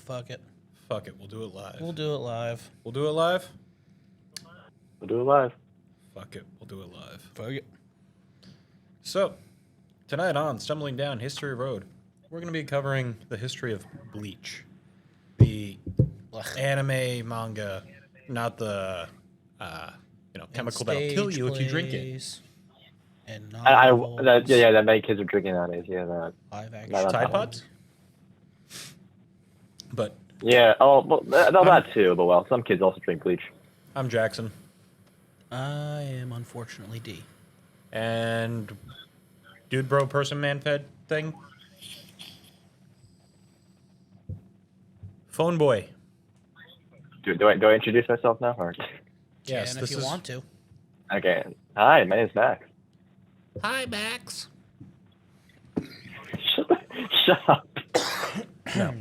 fuck it. Fuck it, we'll do it live. We'll do it live. We'll do it live? We'll do it live. Fuck it, we'll do it live. Fuck it. So, tonight on Stumbling Down History Road, we're going to be covering the history of Bleach. The anime manga, not the, chemical that'll kill you if you drink it. And that many kids are drinking nowadays. Yeah, that. Live action. Tide Pods? But Yeah. Oh, well, that too. But well, some kids also drink bleach. I'm Jackson. I am unfortunately D. And dude, bro, person, man, fed thing. Phone boy. Do I introduce myself now? Or? Yes, And if you want to. Okay. Hi, my name's Max. Hi, Max. Shut up. No.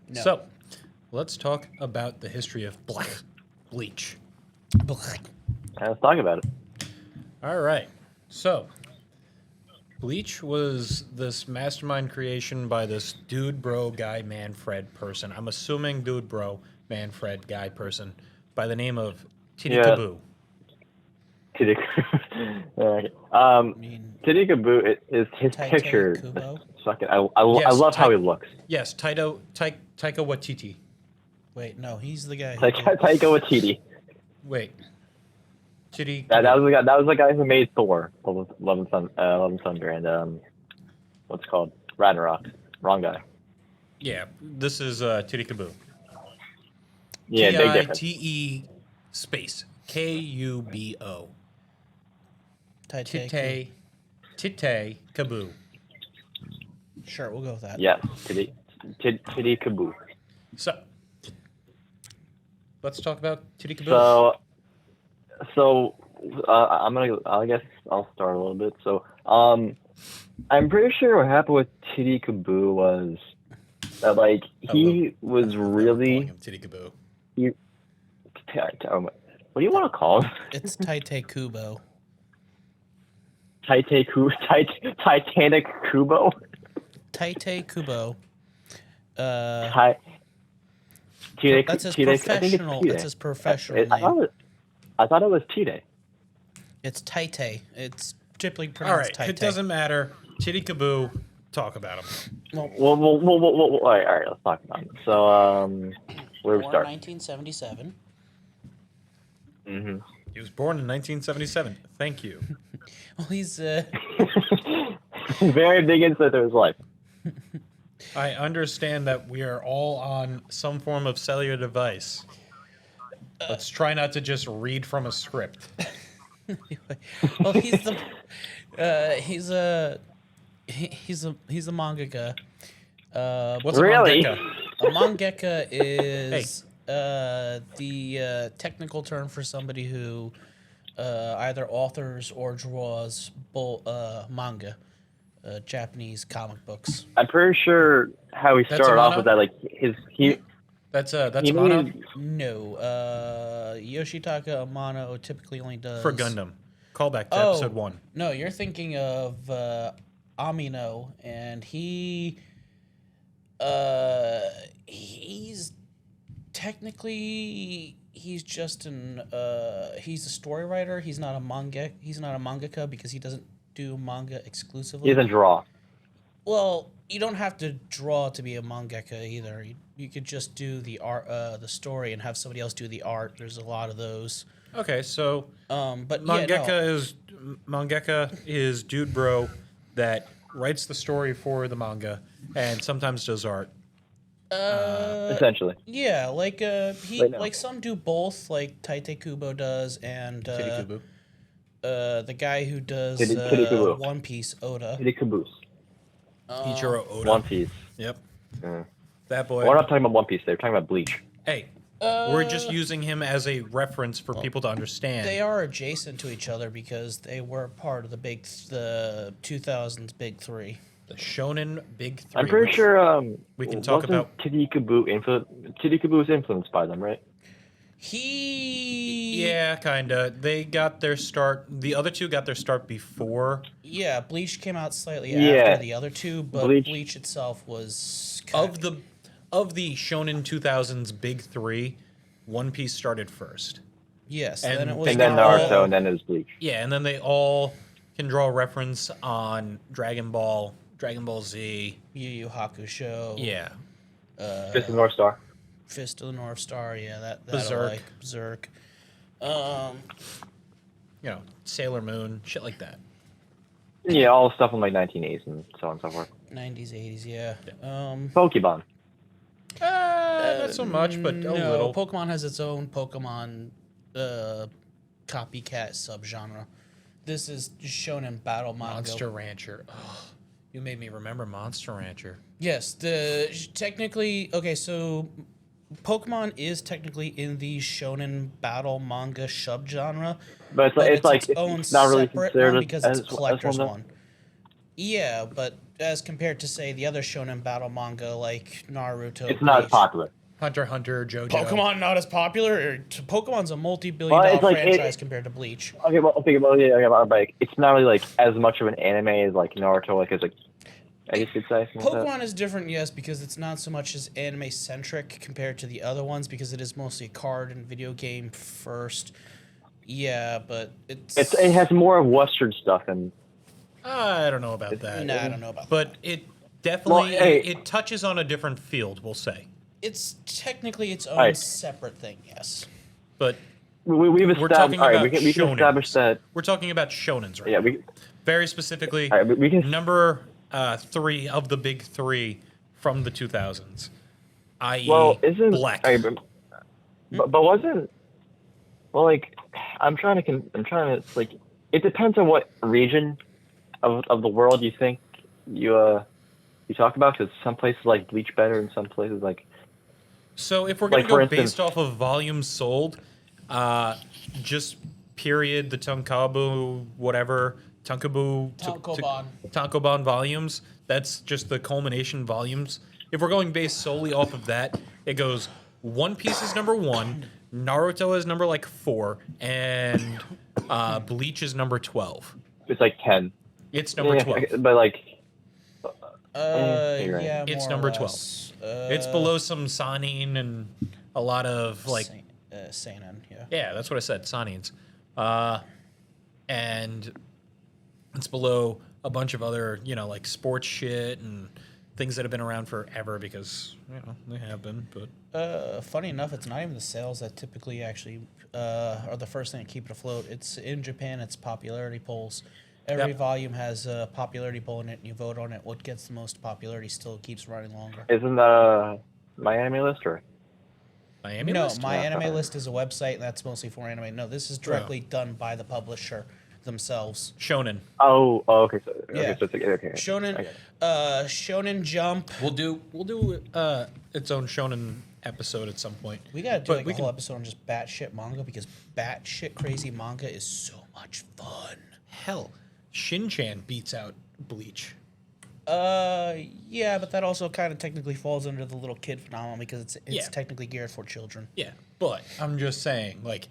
No. So, let's talk about the history of Bleach. Let's talk about it. All right. So, Bleach was this mastermind creation by this dude, bro, guy, man, Fred person. I'm assuming dude, bro, man, Fred, guy person by the name of Titikabu. Titikabu is his picture. Kubo? Fucking, I love how he looks. Yes, Taika Waititi. Wait, no, he's the guy. Taika Waititi. Wait. Titty. That was the guy who made Thor, Love and Thunder, and what's it called Ragnarok. Wrong guy. Yeah, this is Titikabu. Yeah, big difference. Tite space Kubo. Tite. Titikabu. Sure, we'll go with that. Yeah, Titikabu. So, let's talk about Titikabu. So, I guess I'll start a little bit. So, I'm pretty sure what happened with Titikabu was that, like, he was really. Titikabu. What do you want to call him? It's Tite Kubo. Titanic Kubo? Tite Kubo. That's his professional. That's his professional name. I thought it was Tite. It's Tite. It's typically All pronounced right, Tite. it doesn't matter. Titikabu, talk about him. Well, all right, let's talk about it. So, where do we Born start? 1977. Mm-hmm. He was born in 1977. Thank you. Well, he's very big insight of his life. I understand that we are all on some form of cellular device. Let's try not to just read from a script. well, he's a mangaka. What's really? a mangaka? A mangaka is the technical term for somebody who either authors or draws manga, Japanese comic books. I'm pretty sure how he started off with that, like That's Amano? No, Yoshitaka Amano typically only does For Gundam. Callback to episode 1. No, you're thinking of Amino, and he's technically just he's a story writer. He's not a mangaka because he doesn't do manga exclusively. he doesn't draw. Well, you don't have to draw to be a mangaka either. You could just do the art, the story, and have somebody else do the art. There's a lot of those. Okay, so But mangaka is dude bro that writes the story for the manga and sometimes does art. Essentially. Yeah, like Right now. like some do both, like Tite Kubo does, and Titikabu. the guy who does Titikabu. One Piece, Oda. Caboose. Ichiro Oda. One Piece. Yep. Yeah. That boy. We're not talking about One Piece. They're talking about Bleach. Hey, we're just using him as a reference for people to understand. They are adjacent to each other because they were part of the 2000s Big Three. The Shonen Big Three. I'm pretty sure we can talk about. Titikabu was influenced by them, right? Yeah, kinda. They got their start. The other two got their start before. Yeah, Bleach came out slightly Yeah. after the other two, but Bleach Bleach itself was of the Shonen 2000s big three, One Piece started first. Yes, And then it was And then Naruto, and then it was Bleach. Yeah, and then they all can draw reference on Dragon Ball, Dragon Ball Z. Yu Yu Hakusho. Yeah. Fist of North Star. Fist of the North Star. Yeah, that Berserk. like Berserk. You know, Sailor Moon, shit like that. Yeah, all stuff in like 1980s and so on and so forth. 90s, 80s. Yeah. Pokemon. Not so much, but a no, little. Pokemon has its own Pokemon copycat subgenre. This is Shonen battle manga. Monster Rancher. Oh, you made me remember Monster Rancher. Yes, technically okay. So Pokemon is technically in the Shonen battle manga subgenre, But it's not really separate considered one because it's a as collector's one. one. Yeah, but as compared to say the other Shonen battle manga like Naruto, It's not as Bleach, popular. Hunter x Hunter, JoJo. Pokemon not as popular. Pokemon's a multi-billion Well, dollar it's like franchise compared to Bleach. Okay, like it's not really like as much of an anime as like Naruto, like as like I guess you'd say. Something like that. Pokemon is different, yes, because it's not so much as anime centric compared to the other ones because it is mostly card and video game first. Yeah, but It has more of Western stuff and. I don't know about that. Nah, I don't know about But it definitely Well, hey. it touches on a different field, we'll say. it's technically its own Alright. separate thing, yes. But We've We're established. talking All right, about we can shonens. establish that. we're talking about shonens right Yeah, now. we. Very specifically, All right, we can. number 3 of the big 3 from the 2000s, i.e. Well, isn't Black. all right, but wasn't. Well, like, I'm trying to like. It depends on what region of the world you think you talk about, because some places like Bleach better, and some places like. So if we're going Like, to for go instance- based off of volumes sold, just period, the Tankabu, whatever, Tankobon volumes, that's just the culmination volumes. If we're going based solely off of that, it goes One Piece is number 1, Naruto is number like 4, and Bleach is number 12. It's like 10. It's number 12. But like. Yeah, you're right. It's more or number 12. less. It's below some Sanin and a lot of like Seinen, yeah. yeah, that's what I said, Sanins. And it's below a bunch of other, you know, like sports shit and things that have been around forever because, you know, they have been, but Funny enough, it's not even the sales that typically actually are the first thing to keep it afloat. It's in Japan, it's popularity polls. Every Yep. volume has a popularity poll in it, and you vote on it. What gets the most popularity still keeps running longer. Isn't that my anime list or? Miami No, list? My Yeah, Anime sorry. List is a website, and that's mostly for anime. No, this is directly done by the publisher themselves. Shonen. Oh, okay. So Yeah. so it's like, okay. Shonen, I get Shonen Jump. We'll do its own Shonen episode at some point. We gotta do But like we a whole can- episode on just batshit manga because batshit crazy manga is so much fun. Hell, Shin-Chan beats out Bleach. Yeah, but that also kind of technically falls under the little kid phenomenon because it's Yeah. technically geared for children. Yeah, but I'm just saying, like,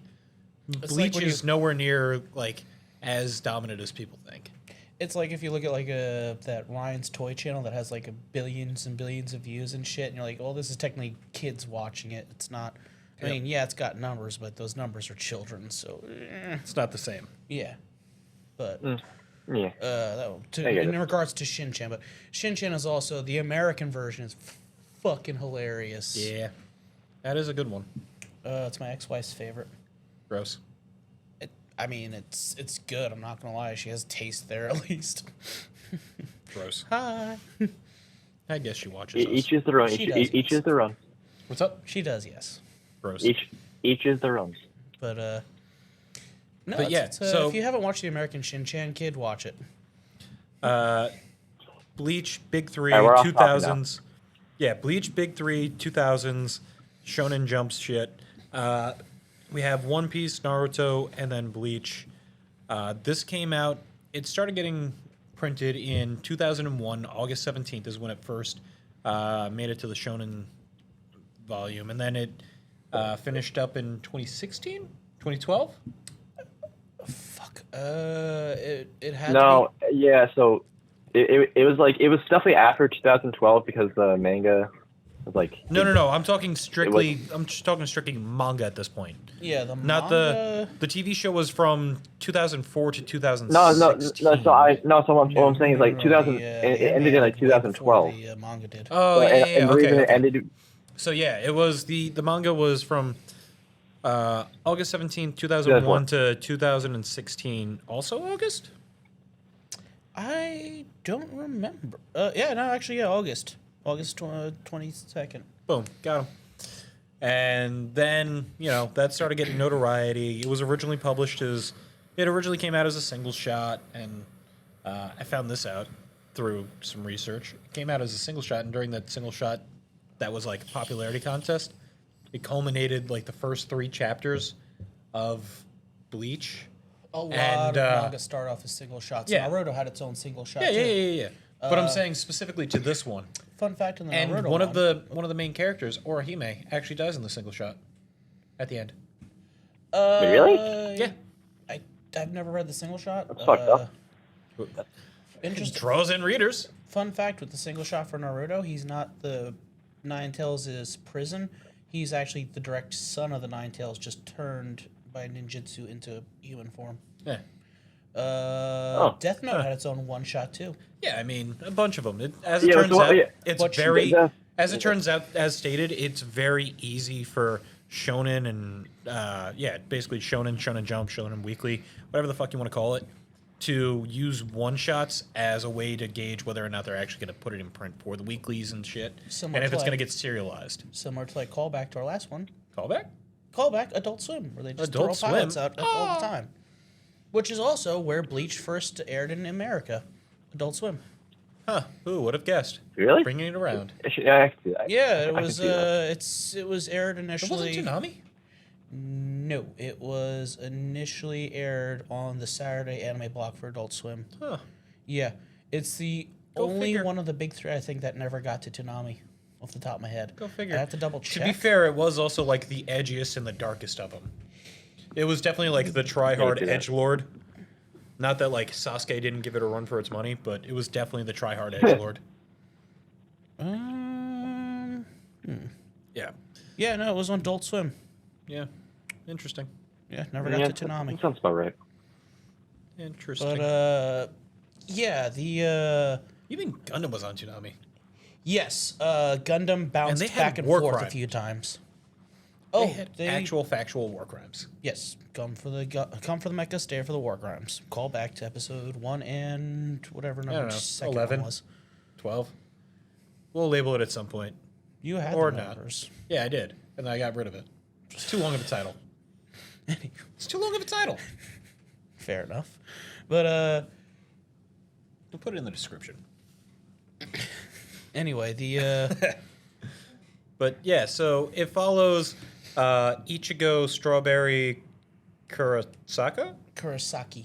like Bleach when is nowhere near like as dominant as people think. It's like if you look at like that Ryan's Toy Channel that has like billions and billions of views and shit, and you're like, oh, this is technically kids watching it. It's not. I Yep. mean, yeah, it's got numbers, but those numbers are children, so It's not the same. yeah. But Yeah. I get in it. regards to Shin-Chan, but Shin-Chan is also the American version is fucking hilarious. Yeah, that is a good one. It's my ex-wife's favorite. Gross. I mean, it's good. I'm not gonna lie. She has taste there at least. Gross. Hi. I guess she watches us. Each is their own. She Each, does, each yes. is their own. What's up? She does, yes. Gross. Each is their own. But no. But yeah, so- if you haven't watched the American Shin-Chan Kid, watch it. Bleach, Big Three, Alright, we're off topic 2000s. Yeah, Bleach, Big Three, 2000s, Shonen Jump shit. We have One Piece, Naruto, and then Bleach. This came out, it started getting printed in 2001. August 17th is when it first made it to the Shonen volume. And then it finished up in 2016? 2012? Fuck. It had No, yeah. So it was definitely after 2012 because the manga It's like No. I'm talking strictly. I'm just talking strictly manga at this point. Yeah, the Not manga. the TV show was from 2004 to no. 2016. So what I'm saying is like 2000. The It anime ended in like way before 2012. the manga did. Oh So, yeah. and the reason Okay. it ended. So yeah, it was the manga was from August 17, 2001 to 2016. Also August? I don't remember. Yeah, no, actually, yeah, August 22nd. Boom, got him. And then, that started getting notoriety. It was originally published as it originally came out as a single shot, and I found this out through some research. It came out as a single shot, and during that single shot that was like a popularity contest, it culminated like the first 3 chapters of Bleach. A lot And, of manga start off as single shots. yeah. Naruto had its own single shot. Yeah, too. yeah. But I'm saying specifically to this one. Fun fact in the And Naruto one of the main characters, Orihime, actually dies in the single shot at the end. Really? Yeah. I've never read the single shot. That's fucked up. Interesting. Draws in readers. Fun fact with the single shot for Naruto, he's not the Nine Tails' prison. He's actually the direct son of the Nine Tails, just turned by ninjutsu into human form. Yeah. Death Note had its own one shot too. Yeah, I mean, a bunch of them. As it turns out, as stated, it's very easy for Shonen and, basically Shonen Jump, Shonen Weekly, whatever the fuck you want to call it, to use one-shots as a way to gauge whether or not they're actually going to put it in print for the weeklies and shit, Similar and if to it's going to like- get serialized. Similar to like callback to our last one. Callback? Callback Adult Swim, where they just Adult throw pilots Swim? out all the time. Which is also where Bleach first aired in America. Adult Swim. Huh. Who would have guessed? Really? Bringing it around. Yeah, I can see that. Yeah, it I can was see that. it was aired It initially. wasn't Toonami? No, it was initially aired on the Saturday anime block for Adult Swim. Huh. Yeah, it's the Go only figure. one of the big 3 I think that never got to Toonami, off the top of my head. Go figure. I have to double check. To be fair, it was also like the edgiest and the darkest of them. It was definitely like the try-hard Yeah. edgelord. Not that like Sasuke didn't give it a run for its money, but it was definitely the try-hard edgelord. Yeah. Yeah, no, it was on Adult Swim. Yeah. Interesting. Yeah, never got to Toonami. That sounds about right. Interesting. But yeah, the Even Gundam was on Toonami. yes, Gundam bounced they had back and war forth a crimes. few times. They Oh, had actual factual war crimes. yes, come for the mecha, stay for the war crimes. Call back to episode 1 and whatever don't number know, second 11? one was. 12. We'll label it at some point. You had Or the not. numbers. Yeah, I did. And then I got rid of it. It's too long of a title. It's too long of a title. Fair enough. But We'll put it in the description. anyway, the But yeah, so it follows Ichigo Strawberry Kurosaka? Kurosaki.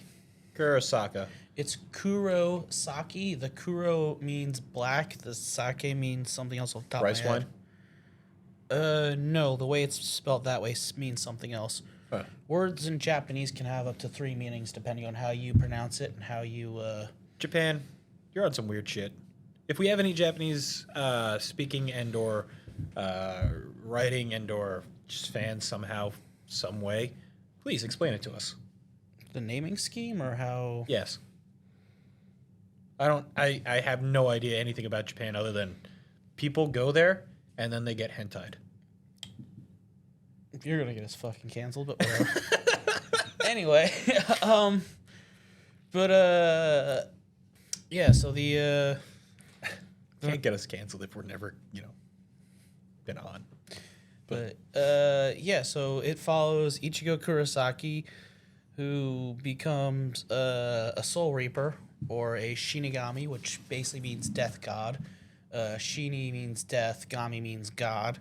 Kurosaka. It's Kurosaki. The Kuro means black. The sake means something else off the top Rice of my wine? head. No, the way it's spelled that way means something else. Huh. Words in Japanese can have up to 3 meanings depending on how you pronounce it and how you. Japan, you're on some weird shit. If we have any Japanese speaking and or writing and or just fans somehow, some way, please explain it to us. The naming scheme or how. Yes. I have no idea anything about Japan other than people go there and then they get hentai'd. You're gonna get us fucking canceled, but whatever. Anyway, yeah. So the Can't get us canceled if we're never, been on. but yeah. So it follows Ichigo Kurosaki, who becomes a Soul Reaper or a Shinigami, which basically means Death God. Shini means death. Gami means God.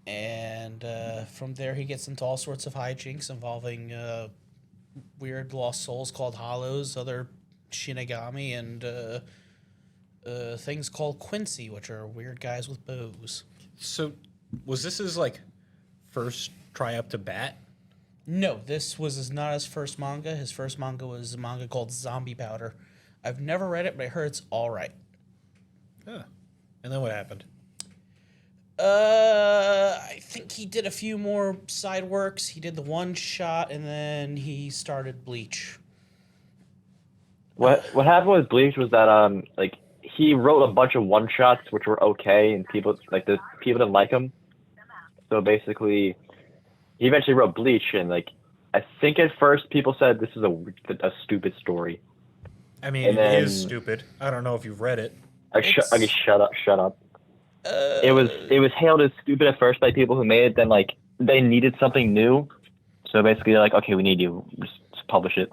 And from there, he gets into all sorts of hijinks involving weird lost souls called Hollows, other Shinigami, and things called Quincy, which are weird guys with bows. So, was this his, first try up to bat? No, this was not his first manga. His first manga was a manga called Zombie Powder. I've never read it, but I heard it's all right. Huh. And then what happened? I think he did a few more side works. He did the one shot, and then he started Bleach. What happened with Bleach was that like he wrote a bunch of one shots which were okay, and people the people didn't like him. So basically, he eventually wrote Bleach, and like I think at first people said this is a stupid story. I mean, And it is then- stupid. I don't know if you've read it. Shut up. It was hailed as stupid at first by people who made it. Then like they needed something new, so basically they're like, okay, we need you, just publish it.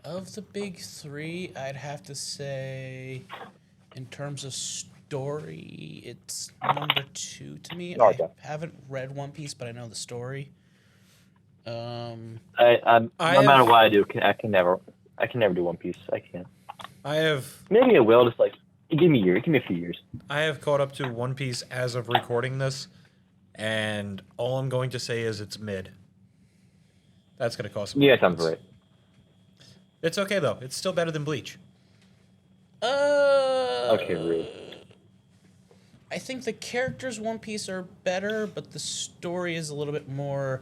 Of the big three, I'd have to say, in terms of story, it's number 2 to me. Okay. I haven't read One Piece, but I know the story. No I matter have- what I do, I can never do One Piece. I can't. I have Maybe I will. Just like give me a few years. I have caught up to One Piece as of recording this, and all I'm going to say is it's mid. That's going to cost me. Yeah, sounds right. It's okay though. It's still better than Bleach. Okay, rude. I think the characters One Piece are better, but the story is a little bit more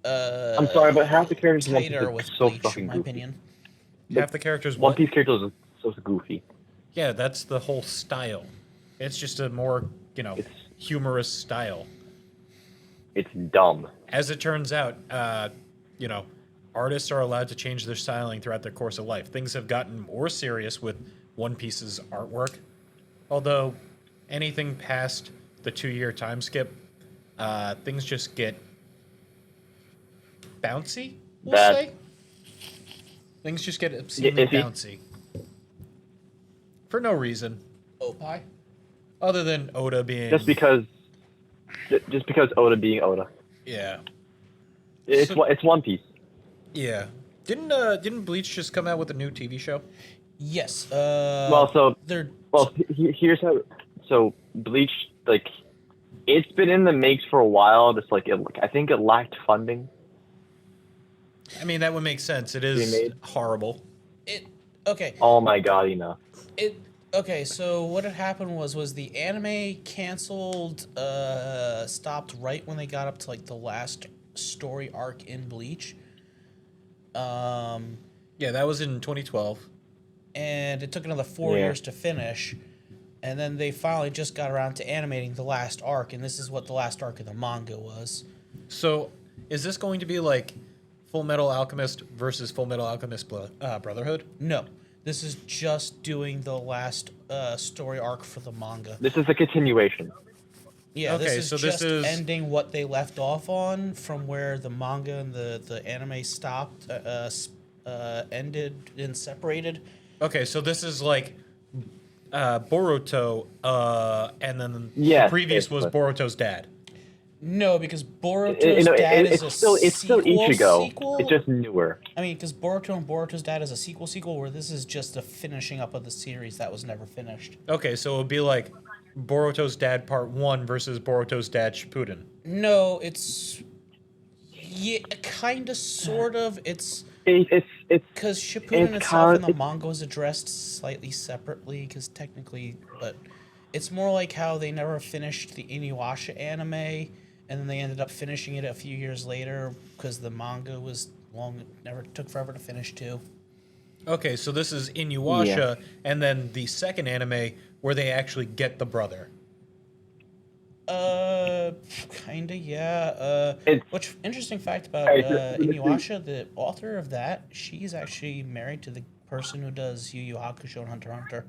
I'm sorry, but half the characters in One Piece tighter are with so Bleach, fucking in my goofy. opinion. Half the characters. One What? Piece characters are so goofy. Yeah, that's the whole style. It's just a more It's humorous style. it's dumb. As it turns out, artists are allowed to change their styling throughout their course of life. Things have gotten more serious with One Piece's artwork, although anything past the 2-year time skip, things just get bouncy. We'll Bad. say things just get obscenely If he- bouncy for no reason Opie? other than Oda being Just because Oda being Oda. yeah. It's One Piece. Yeah. Didn't Bleach just come out with a new TV show? Yes. They're Here's how. So Bleach, like, it's been in the makes for a while. Just like I think it lacked funding. I mean, that would make sense. It is Remade? horrible. okay. Oh my god, Okay, so what had happened was the anime canceled, stopped right when they got up to like the last story arc in Bleach. Yeah, that was in 2012. And it took another 4 Yeah. years to finish, and then they finally just got around to animating the last arc, and this is what the last arc of the manga was. So, is this going to be like Full Metal Alchemist versus Full Metal Alchemist Brotherhood? No, this is just doing the last story arc for the manga. This is a continuation. Yeah, Okay, this is so this just is- ending what they left off on from where the manga and the anime stopped, ended and separated. Okay, so this is like Boruto, and then Yes, the previous was basically. Boruto's dad. No, because Boruto's You know, dad is it's a still Ichigo. sequel. It's just newer. I mean, because Boruto and Boruto's dad is a sequel, where this is just a finishing up of the series that was never finished. Okay, so it would be like Boruto's dad part 1 versus Boruto's dad Shippuden. No, it's kind of, sort of. It's It's because Shippuden It's itself in the it's- manga was addressed slightly separately, because technically, but it's more like how they never finished the Inuyasha anime, and then they ended up finishing it a few years later because the manga was never took forever to finish too. Okay, so this is Inuyasha, and then the second anime where they actually get the brother. Kinda, yeah. It's- Which interesting fact about Alright, so- Inuyasha, the author of that, she's actually married to the person who does Yu Yu Hakusho and Hunter x Hunter.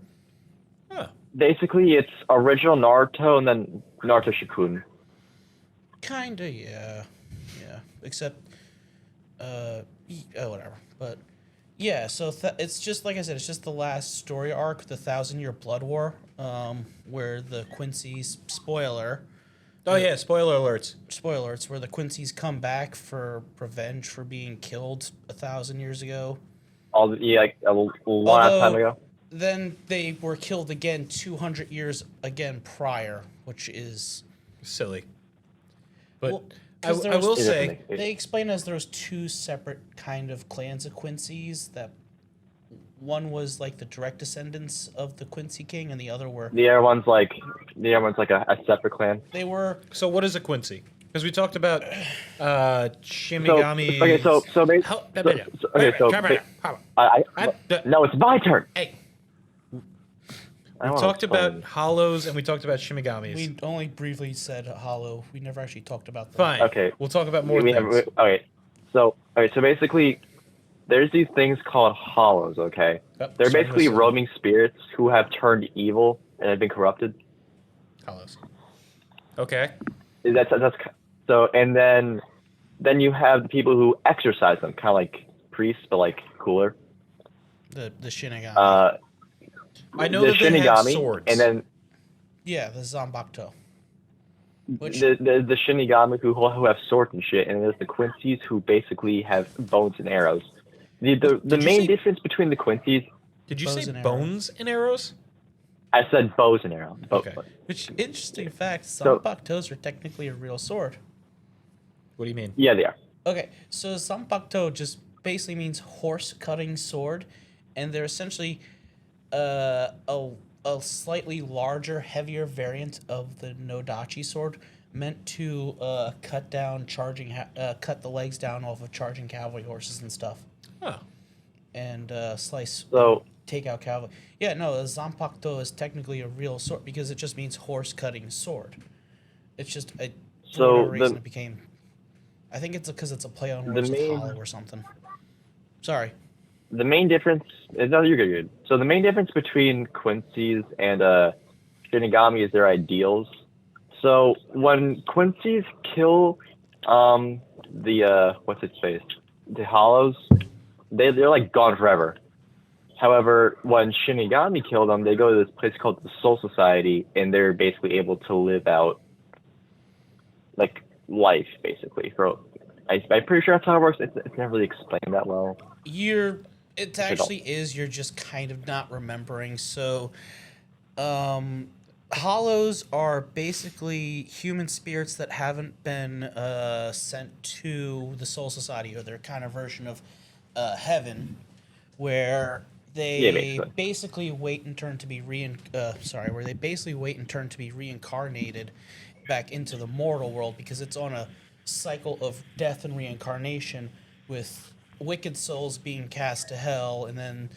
Huh. basically it's original Naruto and then Naruto Shippuden. Kinda, yeah. Yeah. Except, whatever. But, yeah, so it's just, like I said, it's just the last story arc, the 1,000-Year Blood War, where the Quincy's, spoiler, Oh yeah, spoiler alerts. it's where the Quincy's come back for revenge for being killed 1,000 years ago. Like a long time ago. Then they were killed again 200 years again prior, which is... Silly. But Well, I 'cause there I was- will It say, definitely- They explain as there's two separate kind of clans of Quincy's that one was like the direct descendants of the Quincy King, and the other were The other one's like a separate clan. they were So what is a Quincy? Because we talked about So Shimigami. okay, no, it's my turn. Hey, I we wanna talked about explain. hollows and we talked about Shimigamis. we only briefly said hollow. We never actually talked about them. Fine. Okay. We'll talk about more We things. have, so basically, there's these things called hollows. Okay, Yep, they're starting basically with roaming spirits who have turned evil and have been corrupted. hollows. Okay. That's so, and then you have the people who exercise them, kind of like priests, but like cooler. The Shinigami. I know the that they have Shinigami, swords. and then yeah, the Zanbakuto. Which the Shinigami who have swords and shit, and there's the Quincy's who basically have bones and arrows. The Did you main say- difference between the Quincy's, Did you Bows say and bones and arrows? I said bows and arrows. Okay. which interesting fact, So- Zanbakutos are technically a real sword. What do you mean? Yeah, they are. Okay, so Zanbakuto just basically means horse cutting sword, and they're essentially a slightly larger, heavier variant of the Nodachi sword, meant to cut the legs down off of charging cavalry horses and stuff, Oh. and slice. So Take out cavalry. Yeah, no, a Zanpakuto is technically a real sword because it just means horse cutting sword. It's just for So whatever reason the- it became. I think it's because it's a play on The words with main- hollow or something. Sorry. the main difference is no, you're good. So the main difference between Quincy's and Shinigami is their ideals. So when Quincy's kill the what's its face, the Hollows, they're like gone forever. However, when Shinigami kill them, they go to this place called the Soul Society, and they're basically able to live out like life, basically. I'm pretty sure that's how it works. It's never really explained that well. It actually is. You're just kind of not remembering. So, hollows are basically human spirits that haven't been sent to the Soul Society, or their kind of version of heaven, where they Yeah, basically. basically wait in turn to be where they basically wait in turn to be reincarnated back into the mortal world, because it's on a cycle of death and reincarnation, with wicked souls being cast to hell, and then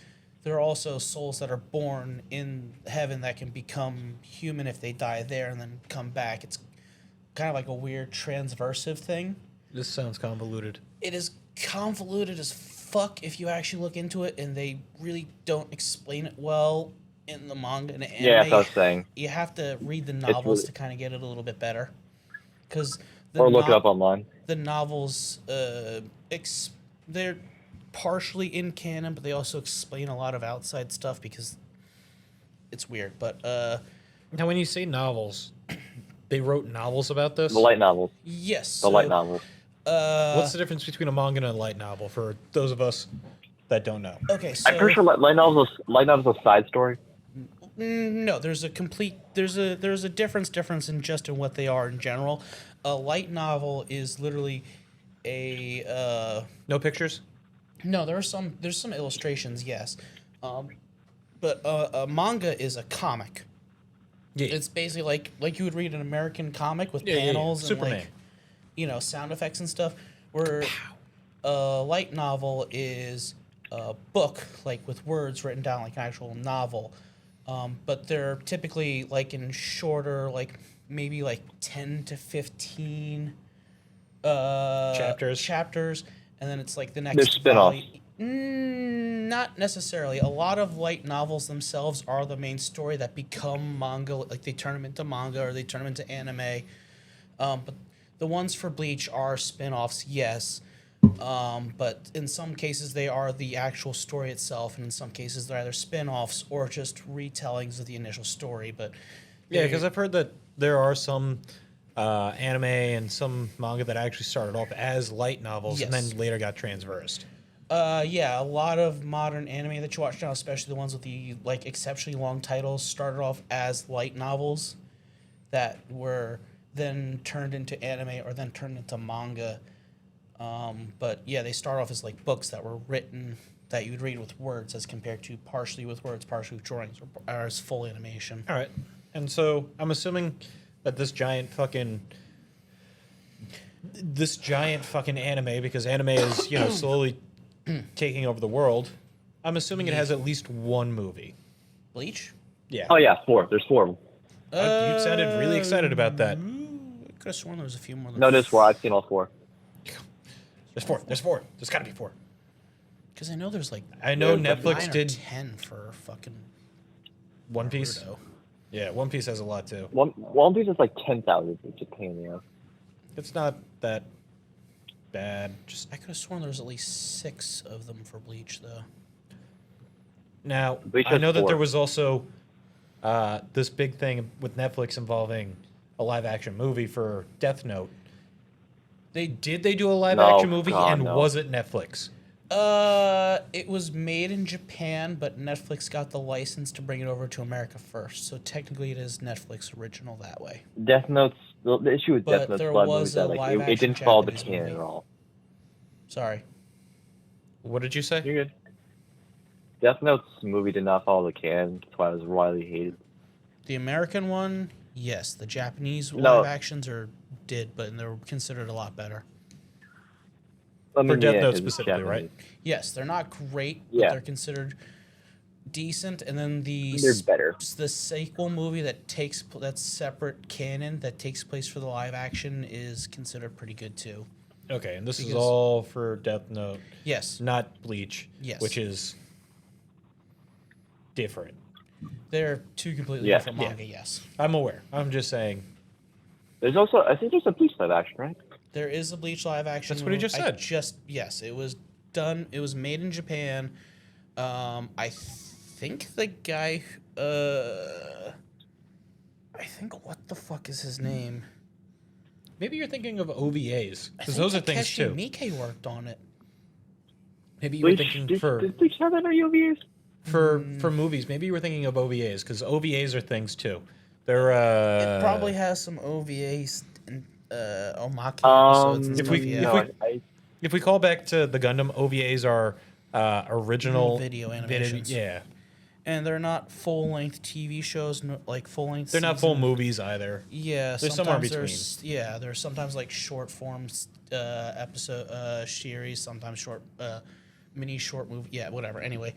there are also souls that are born in heaven that can become human if they die there and then come back. It's kind of like a weird transversive thing. This sounds convoluted. It is convoluted as fuck if you actually look into it, and they really don't explain it well in the manga and the anime. Yeah, that's what I was saying. You have to read the novels really- to kind of get it a little bit better, because Or look it up online. the novels they're partially in canon, but they also explain a lot of outside stuff because it's weird. But Now, when you say novels, they wrote novels about this? The light novels. yes, The light novels. What's the difference between a manga and a light novel for those of us that don't know? Okay, so I'm pretty sure light novels a side story. No, there's a difference in just in what they are in general. A light novel is literally a No pictures? no. There's some illustrations, yes, but a manga is a comic. Yeah. It's basically like you would read an American comic with Yeah, yeah, yeah. panels and Superman. like sound effects and stuff. Where a light novel is a book like with words written down like an actual novel. But they're typically like in shorter, like maybe like 10 to 15 chapters, and then it's like the next They're spin-offs. Not necessarily. A lot of light novels themselves are the main story that become manga, like they turn them into manga or they turn them into anime. But the ones for Bleach are spin-offs, yes. But in some cases they are the actual story itself, and in some cases they're either spin-offs or just retellings of the initial story. But Yeah, because I've heard that there are some anime and some manga that actually started off as light novels and Yes. then later got transversed. yeah, a lot of modern anime that you watch now, especially the ones with the like exceptionally long titles, started off as light novels that were then turned into anime or then turned into manga. But yeah, they start off as like books that were written that you'd read with words as compared to partially with words, partially with drawings, or as full animation. All right. And so I'm assuming that this giant fucking anime, because anime is, slowly taking over the world. I'm assuming it has at least one movie. Bleach? Yeah. Oh yeah, 4. There's 4 of them. You sounded really excited about that. I could have sworn there was a few more than No, there's 4. I've seen all 4. There's 4. There's 4. There's got to be 4. Because I know there's like I know There's Netflix 9 or did 10 for fucking One Piece. Naruto. Yeah, One Piece has a lot too. One Piece is like 10,000 in Japan, yeah. It's not that bad. Just I could have sworn there was at least 6 of them for Bleach, though. now, Bleach I has know that 4. there was also this big thing with Netflix involving a live-action movie for Death Note. They do a live-action movie, God, and no. was it Netflix? It was made in Japan, but Netflix got the license to bring it over to America first. So technically, it is Netflix original that way. Death Note's the issue with But Death Note's there blood was movies that a like live it action didn't follow the Japanese canon movie. at all. Sorry. What did you say? You're good. Death Note's movie did not follow the canon. That's why it was widely hated. The American one, yes. The Japanese No. live actions did, but they're considered a lot better. I mean, Death Note 'cause it's specifically, right? Japanese. Yes, they're not great, but Yeah. they're considered decent. And then They're better. the sequel movie that's separate canon that takes place for the live action is considered pretty good too. Okay, and this is Because- all for Death Note, Yes, not Bleach. Yes. Which is different. they're two completely Yeah, different yeah. manga. Yes, I'm aware. I'm just saying. There's also I think there's a Bleach live action, right? there is a Bleach live action. That's what he just said. Yes, it was done. It was made in Japan. I think the guy. I think what the fuck is his name? Maybe you're thinking of OVAs, I because think those are things Takeshi too. Miike worked on it. Maybe you were Bleach, thinking does for Bleach have any OVAs? for movies. Maybe you were thinking of OVAs, because OVAs are things too. They're It probably has some OVAs and Omake episodes and If stuff. we- Yeah. If we call back to the Gundam, OVAs are original Video animations. Yeah, And they're not full length TV shows, like full length. they're not full movies either. Yeah, They're somewhere in sometimes there's sometimes like short forms episode series, sometimes short mini short movie. Yeah, whatever. Anyway,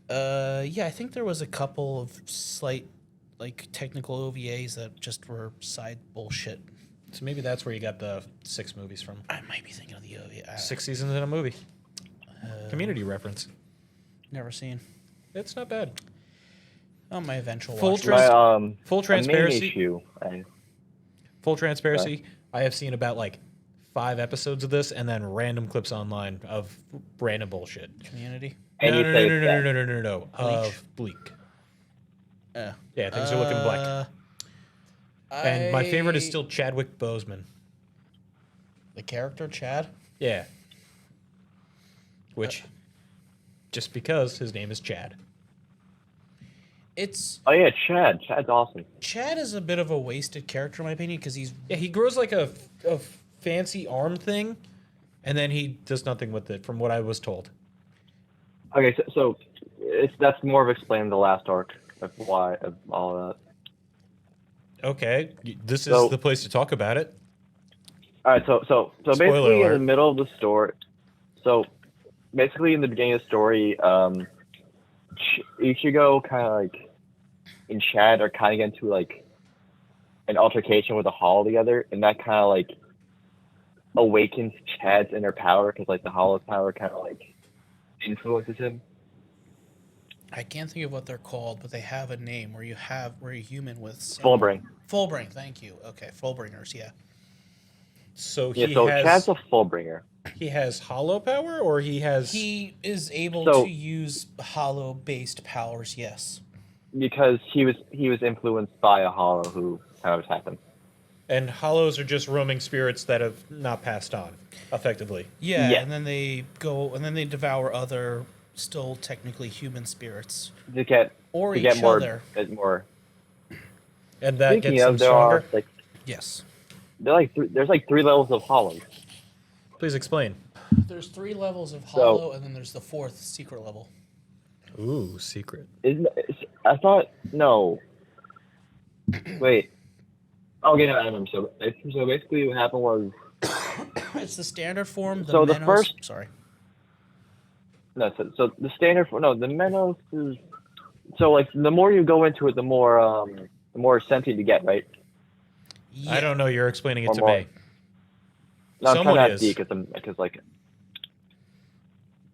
I think there was a couple of slight like technical OVAs that just were side bullshit. So maybe that's where you got the 6 movies from. I might be thinking of the OVA. 6 seasons in a movie. Community reference. Never seen. It's not bad. On my eventual Full watch trans- list. Full a main transparency. issue. Full transparency. I have seen about like 5 episodes of this, and then random clips online of random bullshit. Community. And you say it's bad. No. Of Bleak. Yeah. Yeah, things are looking black. And my favorite is still Chadwick Boseman. the character Chad. Yeah. Which, just because his name is Chad. It's Oh yeah, Chad. Chad's awesome. Chad is a bit of a wasted character in my opinion because he's Yeah, he grows like a fancy arm thing, and then he does nothing with it, from what I was told. Okay, so that's more of explaining the last arc of why of all of that. Okay, this is So- the place to talk about it. All right, so Spoiler basically in alert. the middle of the story, so basically in the beginning of the story, Ichigo kind of like and Chad are kind of getting into like an altercation with a Hollow together, and that kind of like awakens Chad's inner power because like the Hollow power kind of like influences him. I can't think of what they're called, but they have a name where you're human with Fullbring. Fullbring, thank you. Okay, Fullbringers, yeah. So Yeah, he so has Chad's a Fullbringer. he has hollow power, or he has He is able So- to use hollow based powers, yes. Because he was influenced by a Hollow who kind of attacked him. and hollows are just roaming spirits that have not passed on, effectively. Yeah, Yeah. and then they go and then they devour other still technically human spirits. To get Or to each get more other. more. And that Speaking gets them of, there stronger. are like Yes. there's like 3 levels of Hollows. Please explain. There's 3 levels of So- hollow, and then there's the 4th secret level. Ooh, secret. I thought no. Wait. Okay, no, I remember. So basically, what happened was It's the standard form. The So the Menos, first- sorry. no. So the standard for no, the Menos is so like the more you go into it, the more sentient you get, right? Yeah. I don't know. You're explaining it Or to more. me. No, I'm Someone trying is. to because like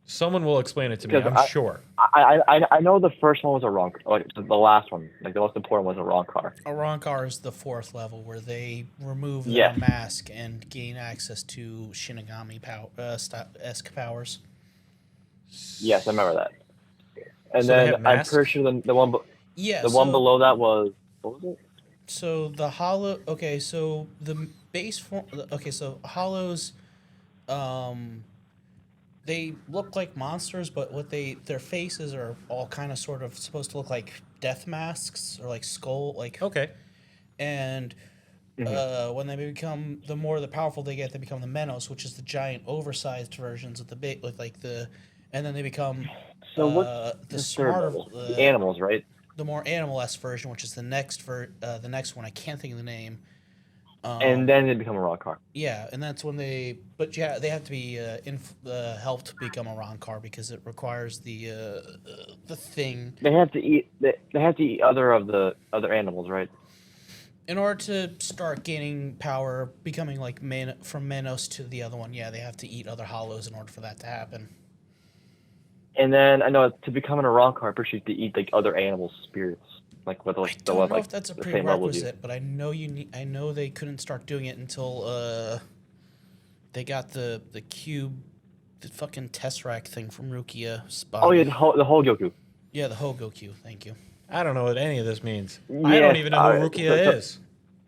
Someone will explain it to me. Because I'm sure. I know the first one was a wrong, like the last one, like the most important was a wrong car. A Rankar is the 4th level where they remove their Yes. mask and gain access to Shinigami esque powers. Yes, I remember that. And So they have then I'm masks? pretty sure the one Yeah. the one below that was what was it? So the hollow. Okay, so the base form. Okay, so hollows. They look like monsters, but their faces are all kind of sort of supposed to look like death masks or like skull like. Okay. And when they become the powerful they get, they become the Menos, which is the giant oversized versions of the big with like the, and then they become So what's the third smarter level? The animals, right? the more animal-esque version, which is the next one. I can't think of the name. And then they become a rock car. Yeah, and that's when they. But yeah, they have to be helped to become a Rankar because it requires the thing They have to eat. They have to eat other animals, right? in order to start gaining power, becoming like from Manos to the other one. Yeah, they have to eat other hollows in order for that to happen. And then I know to become a rock car, you have to eat like other animals' spirits, like with I like don't know like if that's a the same level as you. prerequisite, but I know you need. I know they couldn't start doing it until they got the cube, the fucking Tesseract thing from Rukia spot. Oh yeah, the whole Goku. Yeah, the Hogoku. Thank you. I don't know what any of this means. I Yeah, don't even know who alright, Rukia is.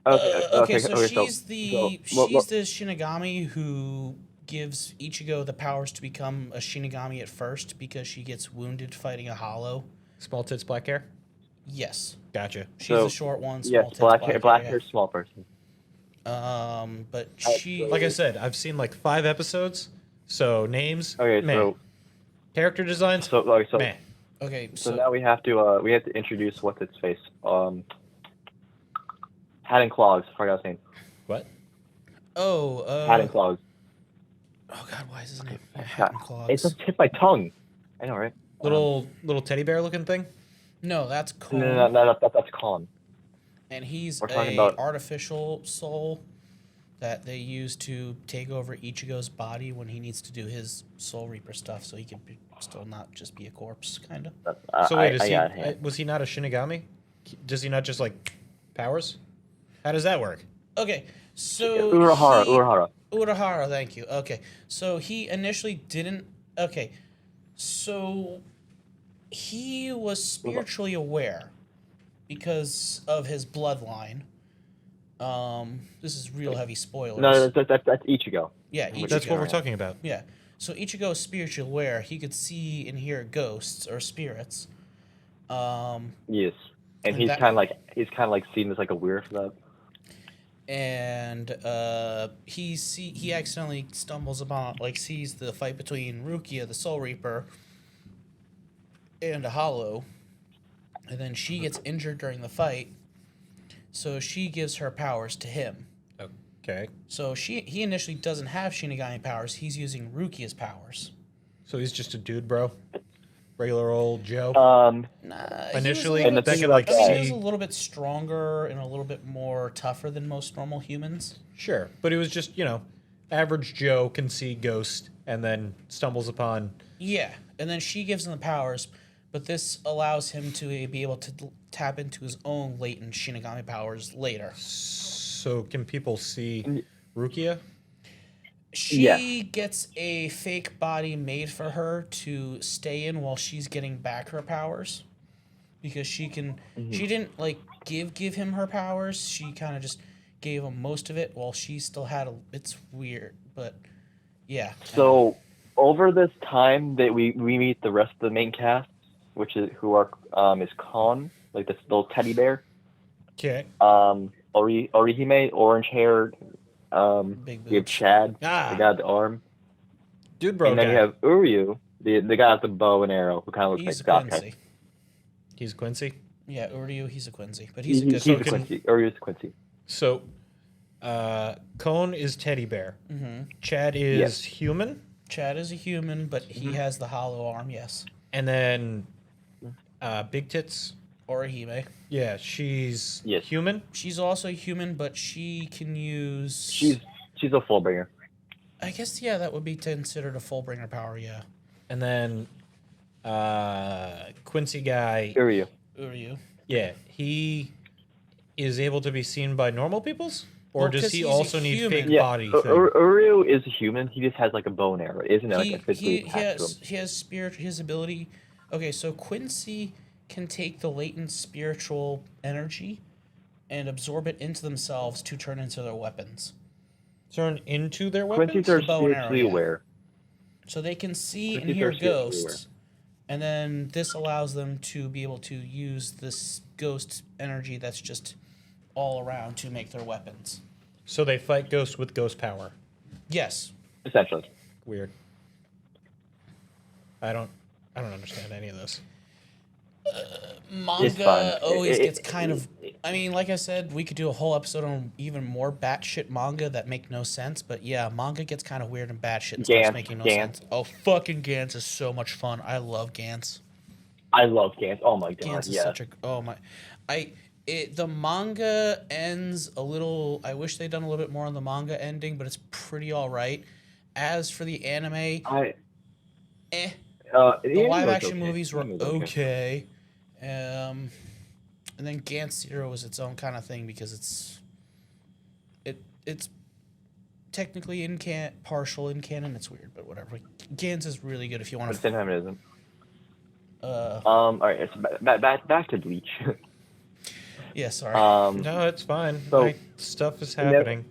Okay, so she's well, the Shinigami who gives Ichigo the powers to become a Shinigami at first because she gets wounded fighting a hollow. Small tits, black hair. Yes, Gotcha. she's So, the short one. Small yes, tits, black hair, hair, small person. But she Like I said, I've seen like 5 episodes. So names, Okay, meh. Character designs, so meh. okay. so now we have to introduce what's its face. Hat and Claws. I forgot his name. What? Hat and Claws. Oh God, why is his name Hat and Claws? It's just hit my tongue. I know, right? Little teddy bear looking thing? No, that's Kon, No, that's Con. and he's We're talking a about- artificial soul that they use to take over Ichigo's body when he needs to do his Soul Reaper stuff, so he can still not just be a corpse, kind of. So wait, got it. was he not a Shinigami? Does he not just like powers? How does that work? Okay, so Urahara, thank you. Okay, so he initially didn't. Okay, so he was spiritually aware because of his bloodline. This is real heavy spoilers. No, that's Ichigo. Yeah, Ichigo. That's what we're talking about. Yeah, so Ichigo is spiritually aware. He could see and hear ghosts or spirits. Yes, and And he's that- kind of like seen as like a weird for that. And he accidentally stumbles upon sees the fight between Rukia the Soul Reaper and a Hollow, and then she gets injured during the fight, so she gives her powers to him. Okay. So he initially doesn't have Shinigami powers. He's using Rukia's powers. So he's just a dude, bro. Regular old Joe. Nah, Initially, And the that thing could about like that- I mean, he was see. a little bit stronger and a little bit more tougher than most normal humans. Sure, but he was just average Joe can see ghost and then stumbles upon. Yeah, and then she gives him the powers, but this allows him to be able to tap into his own latent Shinigami powers later. So can people see Rukia? She gets a fake body made for her to stay in while she's getting back her powers, because she can. She didn't give him her powers. She kind of just gave him most of it while she still had. It's weird, but yeah. So over this time that we meet the rest of the main cast, which is is Kon, like this little teddy bear. Okay. Orihime, orange haired. Big We have boots. Chad, Ah. the guy with the arm. Dude, bro and then guy. you have Uryu, the guy with the bow and arrow, who kind of looks He's a like Sasuke. Quincy. He's Quincy. Yeah, Uryu, he's a Quincy, but he's a good He's a Quincy. Quincy. Uryu's a Quincy. So, Cone is teddy bear. Chad is Yes. human, Chad is a human, but he has the hollow arm, yes. and then Big Tits. Or a Hime. Yeah, she's Yes. human. She's also human, but she can use. She's a fullbringer. I guess, yeah, that would be considered a fullbringer power, yeah. And then Quincy guy. Uryu. Uryu. Yeah, he is able to be seen by normal peoples, or Well, does 'cause he he's a also need human. fake Yeah, body thing? Uryu is a human. He just has like a bow and arrow. Isn't it like a physically attached to him? He has spirit. His ability. Okay, so Quincy can take the latent spiritual energy and absorb it into themselves to turn into their weapons. Turn into their weapons. Quincy's are The bow and arrow, spiritually yeah. aware. So they can see and Quincy's hear are spiritually ghosts, and then this allows them to be able to use this ghost energy that's just all around to make their weapons. So they fight ghosts with ghost power. Yes. Essentially. Weird. I don't understand any of this. It's fun. Manga always It- gets kind of. I mean, like I said, we could do a whole episode on even more batshit manga that make no sense. But yeah, manga gets kind of weird and batshit and starts Gantz, making no Gantz. sense. Oh, fucking Gantz is so much fun. I love Gantz. I love Gantz. Oh my god, Gantz is yeah. such a. Oh my. The manga ends a little. I wish they'd done a little bit more on the manga ending, but it's pretty all right. As for the anime, I eh. the The anime live was action okay. movies were The anime was okay. And then Gantz Zero was its own kind of thing because it's technically partial in canon. It's weird, but whatever. Gantz is really good if you But want at the to. same time, it isn't. Uh, All right, it's back to Bleach. yeah, sorry. No, it's fine. So- Like, stuff is and then- happening.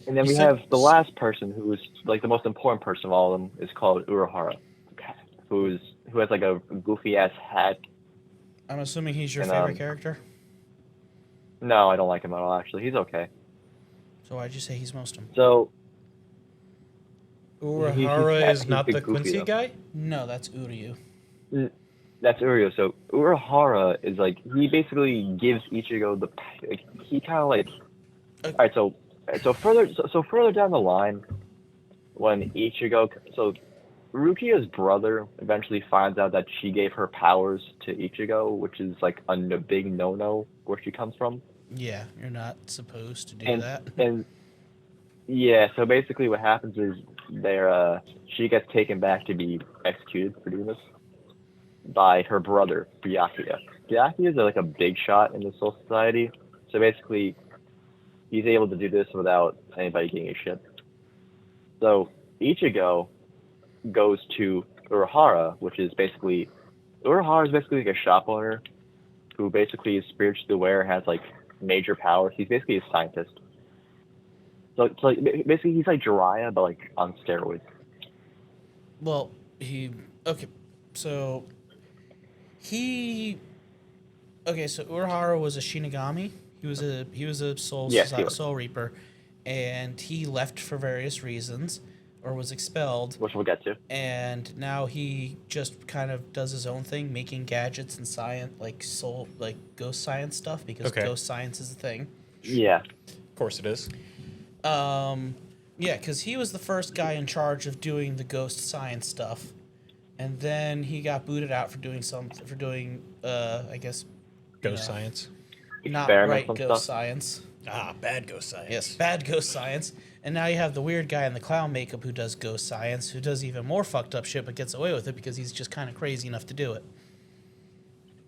And then You we said have the last person who is like the most important person of all of them is called Urahara, who has like a goofy ass hat. I'm assuming he's your and, favorite character. No, I don't like him at all. Actually, he's okay. So why'd you say he's most important? So Urahara is he's not big the goofy, Quincy though. guy? No, that's Uryu. that's Uryu. So Urahara is like he basically gives Ichigo the like, he kind of like. Okay. All right, so further down the line, when Ichigo Rukia's brother eventually finds out that she gave her powers to Ichigo, which is like a big no-no where she comes from. Yeah, you're not supposed to do And that. and yeah, so basically what happens is she gets taken back to be executed for doing this by her brother Byakuya. Byakuya is like a big shot in the Soul Society, so basically he's able to do this without anybody getting a shit. So Ichigo goes to Urahara, which is basically like a shop owner who basically is spiritually aware, has like major powers. He's basically a scientist. So like basically he's like Jiraiya but like on steroids. Well, so Urahara was a Shinigami. He was a soul Yes, he was. soul reaper, and he left for various reasons, or was expelled. Which we'll get to. And now he just kind of does his own thing, making gadgets and science, like ghost science stuff, because Okay. ghost science is a thing. Yeah. Of course it is. Yeah, because he was the first guy in charge of doing the ghost science stuff, and then he got booted out for doing I guess Ghost Yeah. science. not right Experimental ghost stuff. science. Ah, bad ghost science. Yes, bad ghost science. And now you have the weird guy in the clown makeup who does ghost science, who does even more fucked up shit, but gets away with it because he's just kind of crazy enough to do it.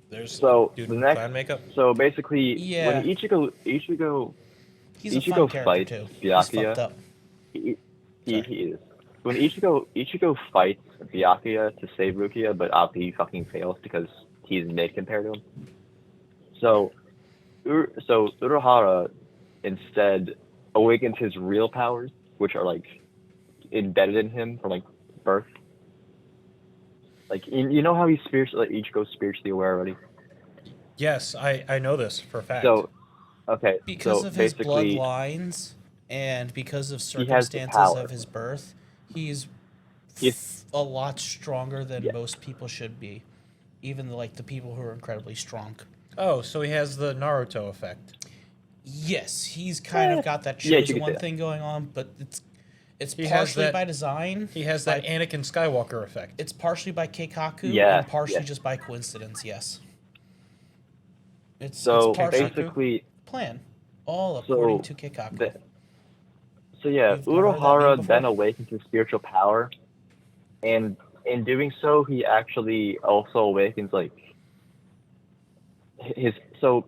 There's So dude the with next clown makeup. so basically Yeah. when Ichigo He's a Ichigo fun character fights too. He's Byakuya. fucked up. he is. When Ichigo fights Byakuya to save Rukia, but obviously he fucking fails because he's mid compared to him. So Urahara instead awakens his real powers, which are like embedded in him from like birth. Like you know how he's Ichigo's spiritually aware already. Yes, I know this for a fact. So okay, Because so of his basically bloodlines and because of He has the circumstances power. of his birth, he's He's a lot stronger than Yeah. most people should be, even like the people who are incredibly strong. Oh, so he has the Naruto effect. Yes, he's kind of got that yeah, you chosen could say one that. thing going on, but it's He has partially that- by design. He has that by- Anakin Skywalker effect. It's partially by Keikaku Yeah, and partially yeah. just by coincidence. Yes, So it's partially basically, plan, all according to so Keikaku. the, so yeah, You've never heard that meme Uruhara before? then awakens his spiritual power, and in doing so, he actually also awakens like his. So,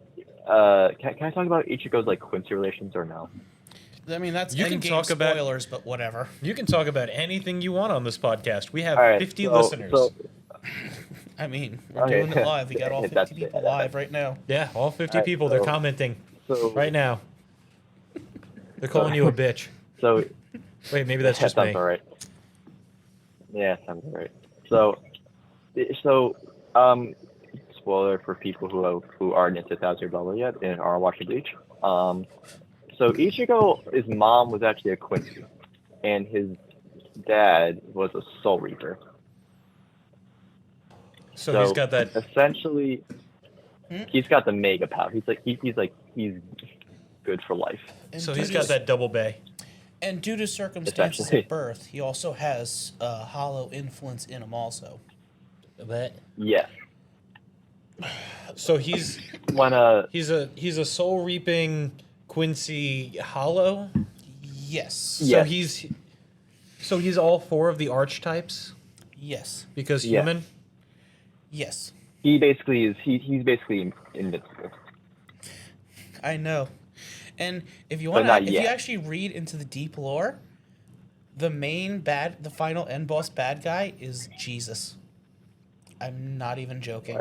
can I talk about Ichigo's like Quincy relations or no? I mean, that's You can endgame talk about- spoilers, but whatever. You can talk about anything you want on this podcast. We have All right, 50 so- listeners. so- I mean, we're Okay. doing it live. We got all 50 That's- people live right now. Yeah, all 50 Alright, people. They're so- commenting So right now. They're calling you a bitch. So Wait, maybe that's just sounds me. alright. Yeah, sounds alright. So, spoiler for people who aren't into Thousand Year Bubble yet and are watching Bleach. So Ichigo's mom was actually a Quincy, and his dad was a Soul Reaper. So he's got that. Essentially, Hmm? he's got the mega power. He's good for life. And So due he's to got s- that double bay. And due to circumstances Essentially. at birth, he also has a hollow influence in him also. Yes. So he's When he's a soul reaping Quincy Hollow. Yes. Yeah. So he's all four of the archetypes Yes. because Yeah. human. Yes. he's basically invincible. I know. And if you But want not to, if you yet. actually read into the deep lore, the final end boss bad guy is Jesus. I'm not even joking.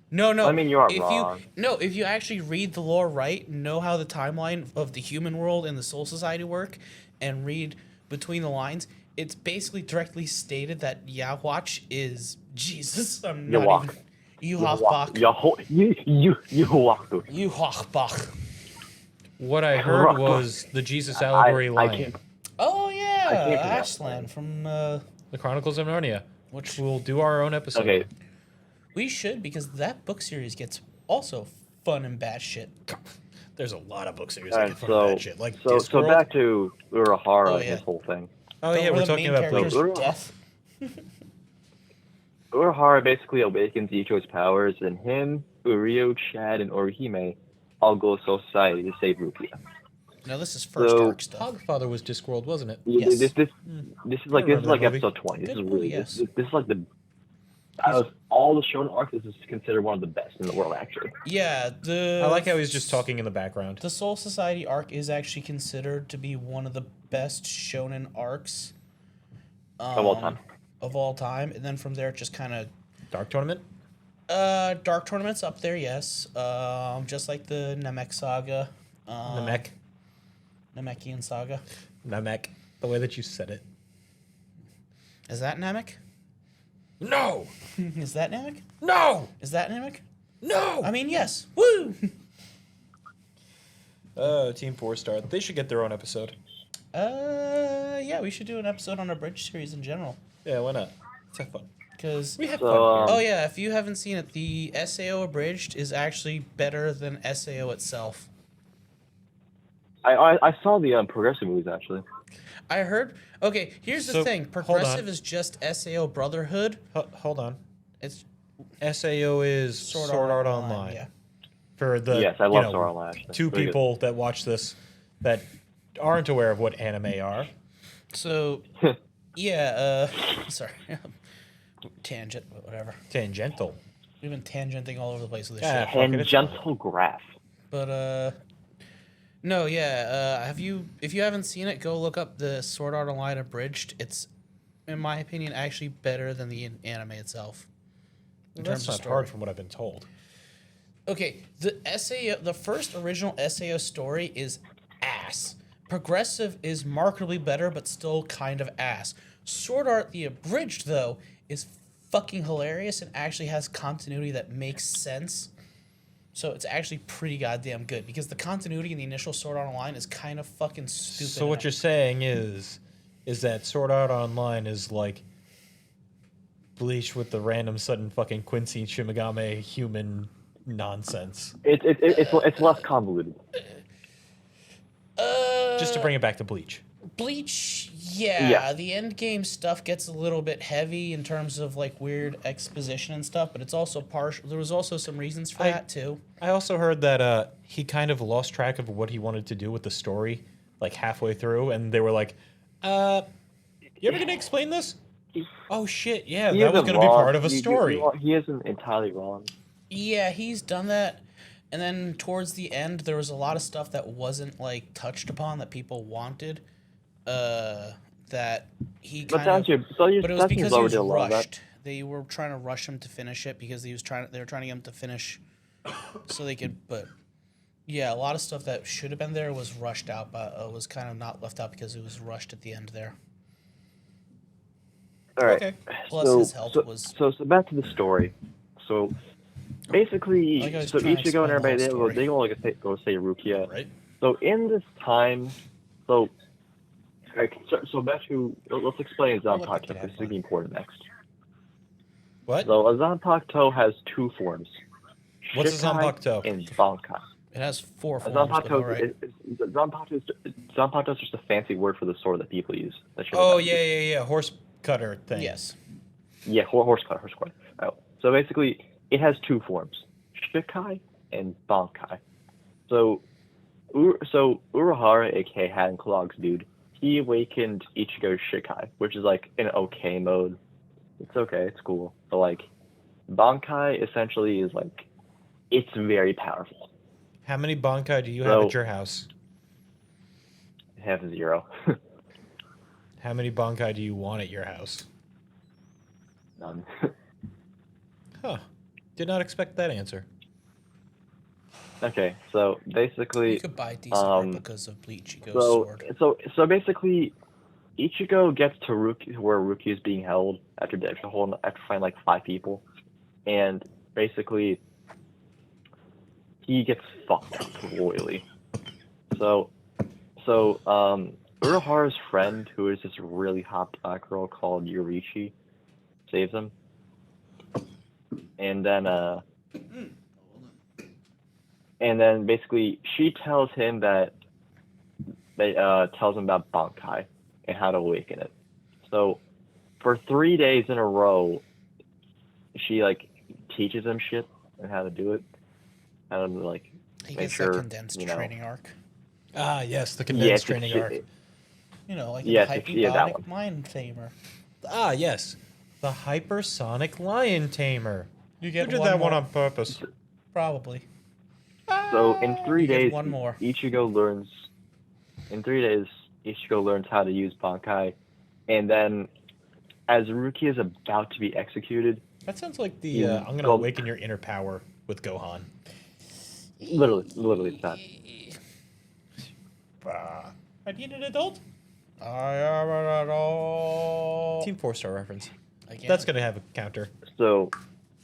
No, no. I mean, you aren't if wrong. if you actually read the lore right, know how the timeline of the human world and the Soul Society work, and read between the lines, it's basically directly stated that Yahwach is Jesus. I'm not Yahwach. even. Yahwach. Yahwach. Yahwach. What I heard was the Jesus allegory I line, can't. Oh I yeah, can't pronounce Ashland from the Chronicles of Narnia, which we'll do our own episode. Okay. we should, because that book series gets also fun and bad shit. There's a lot of book series All that right. get fun with So that shit, like so Discworld. back to Urahara Oh, and his yeah. whole thing. Oh yeah, Don't we're the talking main about character's Bleach. Bleach. death. Urahara basically awakens Ichigo's powers, and him, Uryu, Chad, and Orihime all go to Soul Society to save Rukia. No, this is first So- arc stuff. Hogfather was Discworld, wasn't it? Yes. This is like I remember that movie. episode 20. This Good is movie, really yes. this is like the out of all the Shonen arcs, this is considered one of the best in the world, actually. Yeah, I like how he's just talking in the background. The Soul Society arc is actually considered to be one of the best shonen arcs Of all time. Of all time, and then from there, it just kind of Dark Tournament. Dark Tournament's up there, yes. Just like the Namek saga, Namek. Namekian saga. Namek. The way that you said it. Is that Namek? No! Is that Namek? No! Is that Namek? No! I mean, yes. Woo! Team 4-Star. They should get their own episode. Yeah, we should do an episode on our Bridge series in general. Yeah, why not? Let's have fun. Because We have So, fun. oh yeah, if you haven't seen it, the SAO abridged is actually better than SAO itself. I saw the progressive movies actually. I heard. Okay, here's the So, thing. hold on. Progressive is just SAO Brotherhood. Hold on. It's SAO is Sword Art Online. Yeah. For the Yes, I love Sword Art Online. Actually. two Really good. people that watch this that aren't aware of what anime are. So, yeah. Sorry. Tangent, but whatever. Tangential. We've been tangenting all over the place with this Yeah. shit. Fuck it, it's Tangential graph. But no, yeah. If you haven't seen it, go look up the Sword Art Online abridged. It's, in my opinion, actually better than the anime itself. In That's terms not of story. hard from what I've been told. Okay, the first original SAO story is ass. Progressive is markedly better, but still kind of ass. Sword Art the abridged though is fucking hilarious and actually has continuity that makes sense. So it's actually pretty goddamn good because the continuity in the initial Sword Art Online is kind of fucking stupid. So what you're saying is is that Sword Art Online is like Bleach with the random sudden fucking Quincy Shimigami human nonsense. It's less convoluted. Just to bring it back to Bleach. Bleach, Yeah. the end game stuff gets a little bit heavy in terms of like weird exposition and stuff, but it's also partial. There was also some reasons for that too. I also heard that he kind of lost track of what he wanted to do with the story, like halfway through, and they were like, "You ever gonna explain this?" Oh shit! Yeah, He that was isn't gonna be wrong. part of a story. He isn't entirely wrong. Yeah, he's done that. And then towards the end, there was a lot of stuff that wasn't like touched upon that people wanted. That he But kind of. But it was that's because he lowered was a lot of that. rushed. They were trying to rush him to finish it because they were trying to get him to finish, so they could. But yeah, a lot of stuff that should have been there was rushed out, but was kind of not left out because it was rushed at the end there. All right. Okay. Plus, his health was. So back to the story. So basically, Like I was so trying to Ichigo and explain the everybody whole they go like go say Rukia. Right. So in this time, so back to let's explain Zanpakuto because this is important next. What? So a Zanpakuto has two forms. What's a Shikai Zanpakuto? and Bankai. It has 4 A forms, but all right. Zanpakuto is just a fancy word for the sword that people use. Oh yeah, horse cutter thing. Yes. Yeah, horse cutter. Oh. So basically, it has two forms, Shikai and Bankai. So Urahara, aka Hat and Clogs dude, he awakened Ichigo's Shikai, which is like in okay mode. It's okay, it's cool. But like, Bankai essentially is like, it's very powerful. How many Bankai do you have at your house? Have 0. How many Bankai do you want at your house? None. Huh. Did not expect that answer. Okay, so basically, You could buy decent replicas of Bleach Ichigo's sword. so basically, Ichigo gets to where Ruki is being held after finding like 5 people, and basically, he gets fucked up royally. So Urahara's friend, who is this really hot black girl called Yurichi, saves him, and then basically she tells him that tells him about Bankai and how to awaken it. So for 3 days in a row, she like teaches him shit and how to do it, how to like He make gets sure that condensed training arc. Ah, yes, the condensed training arc. You know, like Yeah, the that hyperbolic mind tamer. Ah, yes, the hypersonic lion tamer. You Who get did one that more, one on purpose? probably. So in 3 You get days, one more. Ichigo learns. In 3 days, Ichigo learns how to use Bankai, and then, as Ruki is about to be executed, That sounds like the You I'm gonna go- awaken your inner power with Gohan. literally it's that. I need an adult. I am an adult. Team 4-star reference. Again, That's gonna have a counter. So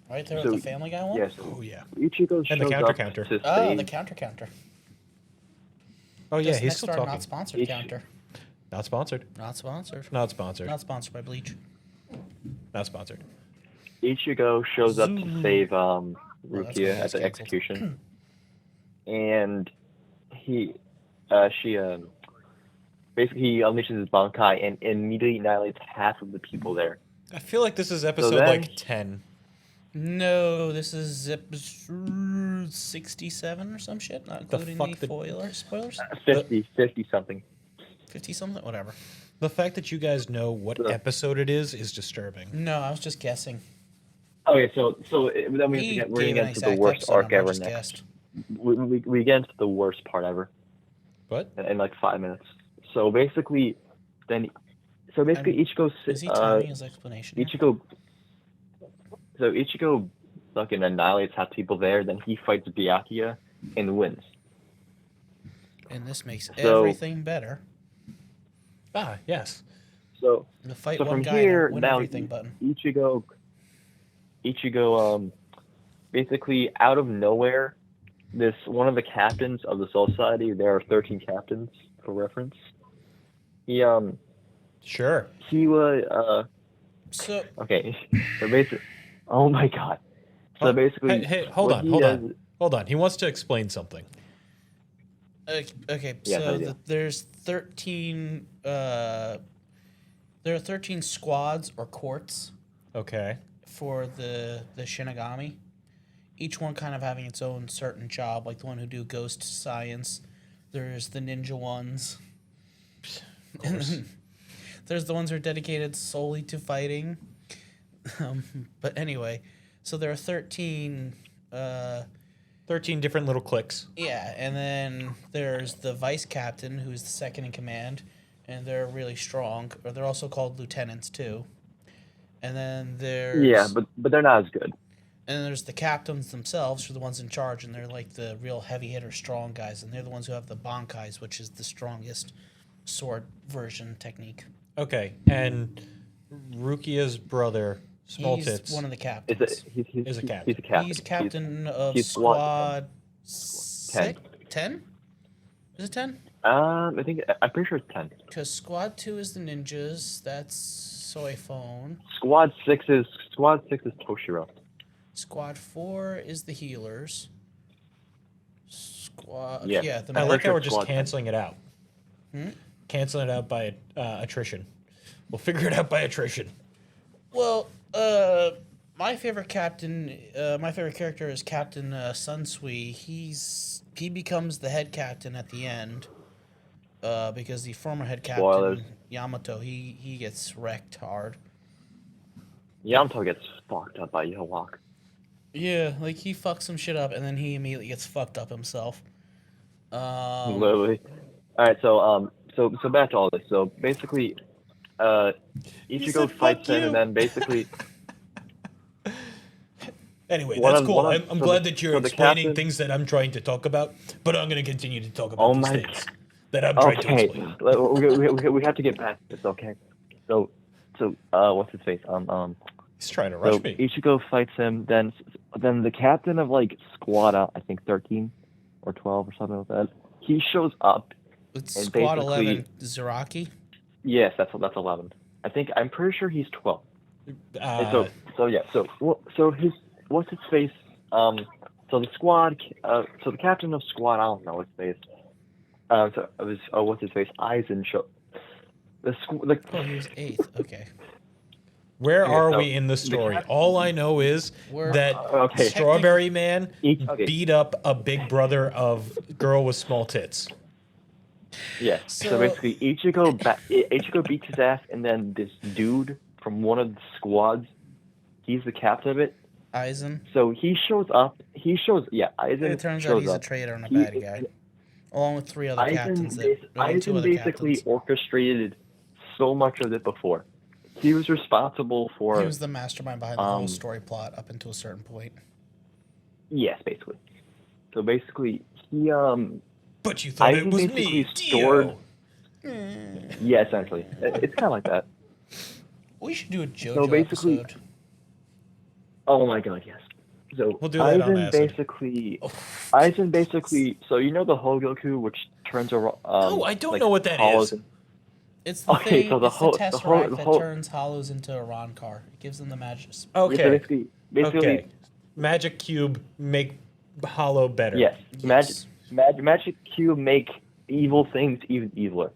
right there so- with the Family Guy one. yes, Oh yeah. Ichigo And the shows counter up counter. to Oh, save. the counter. Oh yeah, This he's next still our talking. not sponsored Each- counter. Not sponsored. Not sponsored. Not sponsored. Not sponsored by Bleach. Not sponsored. Ichigo shows up to Zulu. save that's Rukia when at it the was canceled. execution, and she basically he unleashes his Bankai and immediately annihilates half of the people there. I feel like this is episode then- like 10. No, this is episode 67 or some shit, not including fuck the spoilers. 50 something. 50 something, whatever. The fact that you guys know what Ugh. episode it is disturbing. No, I was just guessing. Okay, so then We we're gonna gave get an into the exact worst episode arc number, I ever just next. guessed. We get into the worst part ever What? in like 5 minutes. So basically, Ichigo Is he timing his explanation here? Ichigo fucking annihilates half the people there. Then he fights Byakuya and wins. And this makes So- everything better. Ah, yes. So The fight so one from guy here and win now, everything button. Ichigo basically out of nowhere, this one of the captains of the Soul Society. There are 13 captains for reference. Sure. he was So okay. So basically, oh my god. So basically, Hey, hold what on, he hold does, on, hold on. He wants to explain something. okay, Yes, I so do. there's 13. There are 13 squads or courts Okay. for the Shinigami. Each one kind of having its own certain job, like the one who do ghost science. There's the ninja ones. Of course. There's the ones who are dedicated solely to fighting. But anyway, so there are 13. 13 different little clicks. Yeah, and then there's the vice captain, who's the second in command, and they're really strong. Or they're also called lieutenants too. And then yeah, there's but they're not as good. and then there's the captains themselves, who are the ones in charge, and they're like the real heavy hitter, strong guys, and they're the ones who have the bankais, which is the strongest sword version technique. Okay, and Rukia's brother, Small He's Tits, one of the Is captains. it? Is a captain. He's a captain. He's captain of he's squad 10. 10? Is it 10? I'm pretty sure it's 10. Because squad 2 is the ninjas. That's Soy Phone. Squad 6 is Toshiro. Squad 4 is the healers. Squad Yeah. yeah the I like how Sure, we're just squad 10. canceling it out. Hmm? Canceling it out by attrition. We'll figure it out by attrition. Well, my favorite character is Captain Sunsui. He becomes the head captain at the end, because the former head captain Spoilers. Yamato he gets wrecked hard. Yamato gets fucked up by Yowak. Yeah, like he fucks some shit up and then he immediately gets fucked up himself. Literally. All right, so back to all this. So basically, Ichigo said, fights "Fuck him, you." and then basically, Anyway, One that's of- cool. one of- I'm so glad the- that you're so the explaining captain- things that I'm trying to talk about, but I'm going to continue to talk about Oh these my things that I'm trying to okay, explain. we have to get past this, okay? So what's his face? He's trying to So rush me. Ichigo fights him. Then the captain of like squad, I think 13 or 12 or something like that. He shows up. It's And Squad basically- 11 Zaraki. Yes, that's 11. I'm pretty sure he's 12. And so his what's his face? So the squad. So the captain of squad. I don't know his face. So it was what's his face? Aizen show. Oh, he was 8th. Okay. Where okay, are so we in the story? All I know is We're- that Okay. Strawberry Man Okay. beat up a big brother of girl with small tits. Yeah. So- So basically, Ichigo beats his ass, and then this dude from one of the squads, he's the captain of it. Aizen. So he shows up. Aizen It turns out shows he's a up. traitor and a He- bad guy. Along with 3 other captains. Two Aizen other basically captains. orchestrated so much of it before. He was responsible for. He was the mastermind behind the whole um, story plot up until a certain point. Yes, basically. So basically, he But you thought it Aizen was basically me, stored. Dio. Yeah, essentially, it's kind of like that. We should do a JoJo So basically- episode. Oh my god, yes. So We'll do that on Aizen acid. basically, so you know the Hogoku, which turns around. Oh, I don't know what that hollows is. in- It's the Okay, thing. so the It's whole- the the Tesseract whole- that turns hollows into a Ron car. It gives them the magic. Yeah, Okay. basically, Okay. Magic Cube make Hollow better. yes. Yes. Magic Cube make evil things even eviler.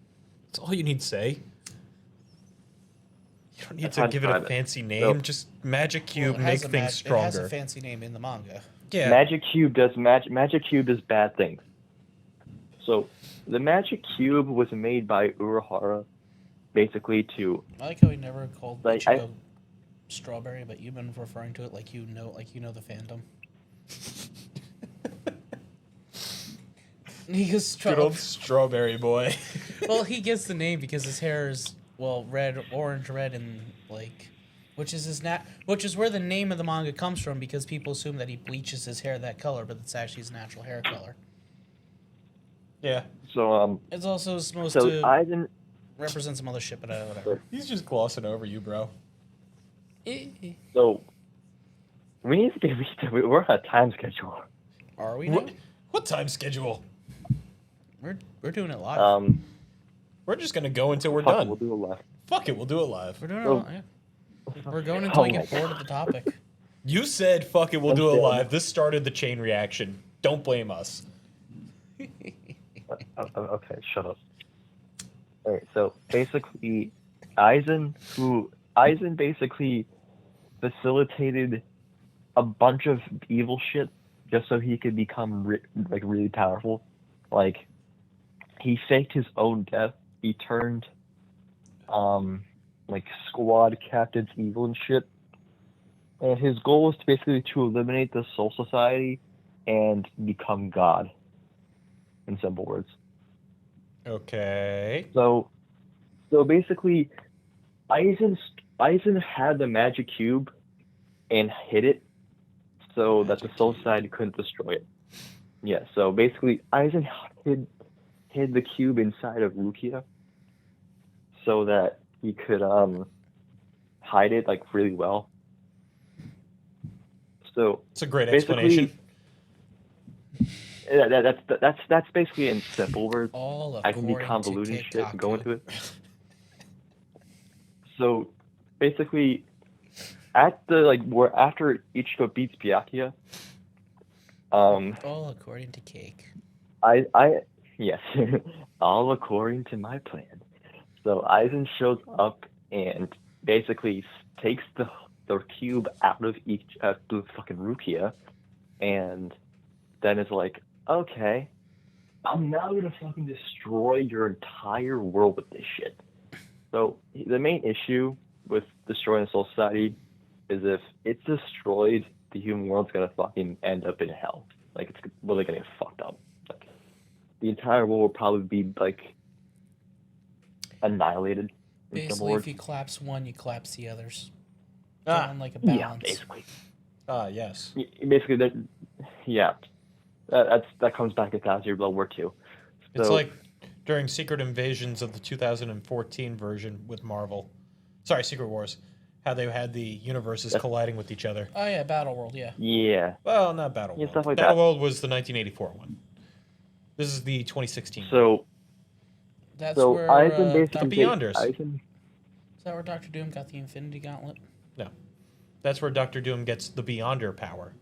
That's all you need to say. You don't need That's to how I give it a describe it. fancy name. So- Just Magic Well, Cube it make has a things It has a stronger. fancy name in the manga. Yeah. Magic Cube does bad things. So the Magic Cube was made by Urahara, basically to I like how he never called Like, Ichigo Strawberry, but you've been referring to it like you know the fandom. He goes Good old Strawberry Boy. Well, he gets the name because his hair is orange red, and like, which is where the name of the manga comes from, because people assume that he bleaches his hair that color, but it's actually his natural hair color. Yeah. so It's also supposed so to Aizen represent some other shit, but whatever. He's just glossing over you, bro. so we need to get we're on a time schedule. Are we now? What time schedule? We're doing it live. Um, We're just gonna go until we're fuck, done. we'll do a left. Fuck it, we'll do it live. We're doing So- it. Yeah. We're going until Oh we my get bored of the topic. You said fuck it, we'll do it Until- live. This started the chain reaction. Don't blame us. Okay, shut up. Alright, so basically, Aizen basically facilitated a bunch of evil shit just so he could become really powerful. Like, he faked his own death. He turned, squad captains evil and shit. And his goal was basically to eliminate the Soul Society and become God. In simple words. Okay. So basically, Aizen had the magic cube and hid it so that the Soul Society couldn't destroy it. Yeah, so basically, Aizen hid the cube inside of Rukia so that he could hide it really well. So It's a great basically- explanation. that's basically in simple words. All I can be according to convoluting shit and go Kotaku. into it. So basically, after Ichigo beats Byakuya, All according to Cake. yes, all according to my plan. So Aizen shows up and basically takes the cube out of the fucking Rukia, and then is like, okay, I'm now gonna fucking destroy your entire world with this shit. So the main issue with destroying the Soul Society is if it's destroyed, the human world's gonna fucking end up in hell. It's really gonna get fucked up. The entire world will probably be annihilated. In simple Basically, words. if you collapse one, you collapse the others. Ah, Down like a Yeah, balance. basically. yes. Basically, that comes back to 1,000-Year Blood War II. It's So- like during Secret Invasions of the 2014 version with Marvel. Sorry, Secret Wars. How they had the universes colliding with each other. Oh yeah, Battle World. Yeah. Yeah. Well, not Battle Yeah, World. stuff like Battle that. World was the 1984 one. This is the 2016 one. So That's so where Aizen basically Beyonders. Aizen, is that where Doctor Doom got the Infinity Gauntlet? No. That's where Doctor Doom gets the Beyonder power.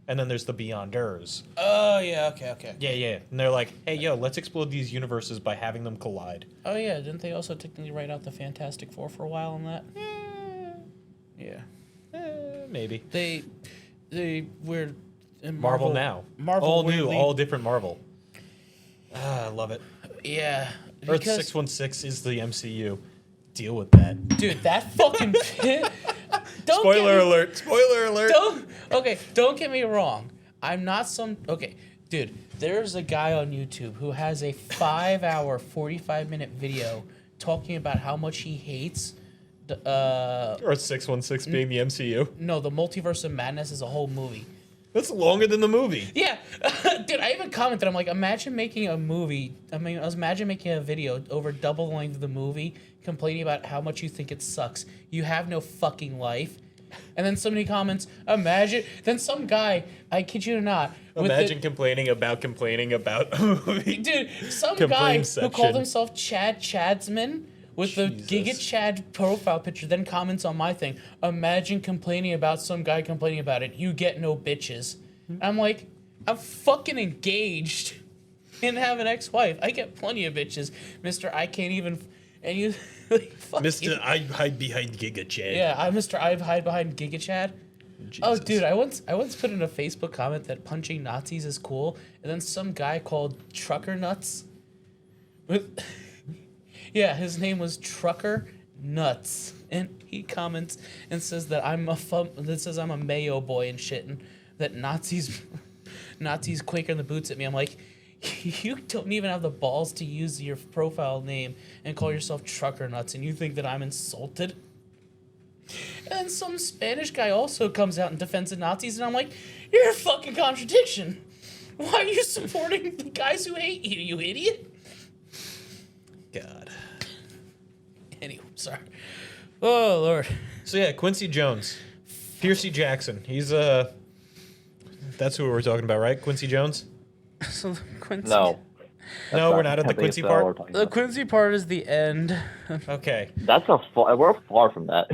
And then there's the Beyonders. Oh yeah. Okay. Yeah. And they're like, hey, yo, let's explode these universes by having them collide. Oh yeah. Didn't they also technically write out the Fantastic Four for a while on that? Yeah. Maybe. They were in Marvel now. Marvel all new, weirdly- all different Marvel. I love it. Yeah. Earth because- 616 is the MCU. Deal with that. Dude, that fucking pit. Don't Spoiler get me- alert. Spoiler alert. Don't get me wrong. I'm not some. Okay, dude. There's a guy on YouTube who has a 5-hour, 45-minute video talking about how much he hates. Earth 616 being the MCU. No, the Multiverse of Madness is a whole movie. That's longer than the movie. Yeah, dude. I even commented. I'm like, imagine making a movie. Imagine making a video over double the length of the movie, complaining about how much you think it sucks. You have no fucking life. And then somebody comments, imagine. Then some guy, I kid you not, with Imagine complaining about a movie. dude, some Complaint guy who section. called himself Chad Chadsman with the Jesus. Giga Chad profile picture, then comments on my thing. Imagine complaining about some guy complaining about it. You get no bitches. I'm like, I'm fucking engaged and have an ex-wife. I get plenty of bitches, Mister. I can't even. And you, like, fucking, Mr. I hide behind Giga Chad. Yeah, I'm Mr. I hide behind Giga Chad. Oh, Jesus. dude, I once put in a Facebook comment that punching Nazis is cool, and then some guy called Trucker Nuts. With, yeah, his name was Trucker Nuts, and he comments and says that I'm a Mayo boy and shit, and that Nazis Quaker in the boots at me. I'm like, you don't even have the balls to use your profile name and call yourself Trucker Nuts, and you think that I'm insulted? And then some Spanish guy also comes out and defends the Nazis, and I'm like, you're a fucking contradiction. Why are you supporting the guys who hate you, you idiot? God. Anyway, sorry. Oh, Lord. So yeah, Quincy Jones. Percy Jackson. He's that's who we're talking about, right? Quincy Jones? So, Quincy. No. No, we're not at the I think Quincy it's all we're part. talking The about. Quincy part is the end. Okay. We're far from that.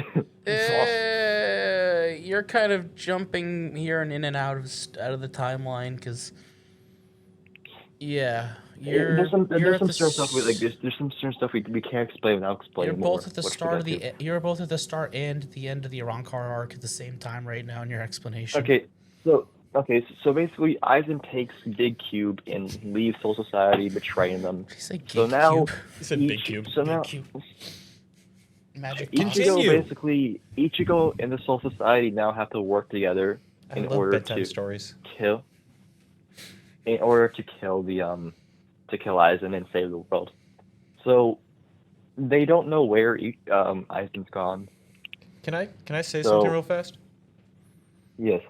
You're kind of jumping here and in and out of the timeline because, yeah, there's some you're at the certain stuff there's some certain stuff we can't explain without You're explaining both more, at the which start we'll of get the to. you're both at the start and the end of the Arankar arc at the same time right now in your explanation. So basically, Aizen takes Big Cube and leaves Soul Society, betraying them. Did you say So Geek now, Cube? He said Big Cube. So Big now, Cube. Magic Continue. Ichigo and the Soul Society now have to work together I in love order bedtime to stories. kill the to kill Aizen and save the world. So they don't know where Aizen's gone. Can I say So- something real fast? Yes.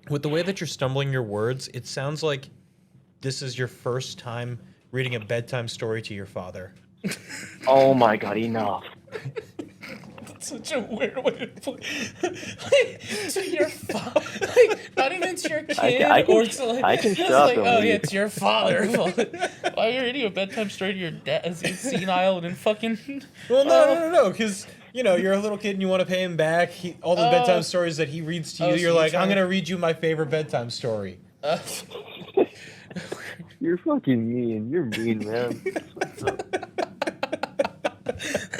With the way that you're stumbling your words, it sounds like this is your first time reading a bedtime story to your father. Oh my God! Enough. That's such a weird way to put to your father. Not even to your kid I can- or to like, I can it's shut up like, and oh leave. yeah, it's your father. Why are you reading a bedtime story to your dad? Is he senile and fucking? Well, no, because you're a little kid and you want to pay him back. All the bedtime stories that he reads to you, so you're you're like, I'm trying to- gonna read you my favorite bedtime story. You're fucking mean. You're mean, man.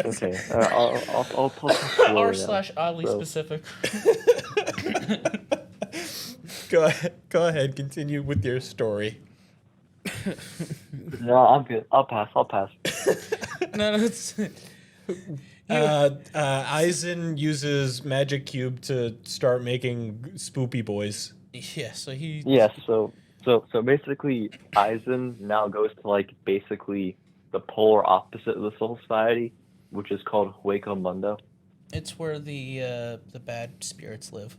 Okay. I'll talk slowly R now. slash oddly So- specific. Go ahead, continue with your story. No, I'm good. I'll pass. No, it's. Aizen uses Magic Cube to start making spoopy boys. Yeah, so he. Yes. So basically, Aizen now goes to basically the polar opposite of the Soul Society, which is called Hueco Mundo. It's where the bad spirits live.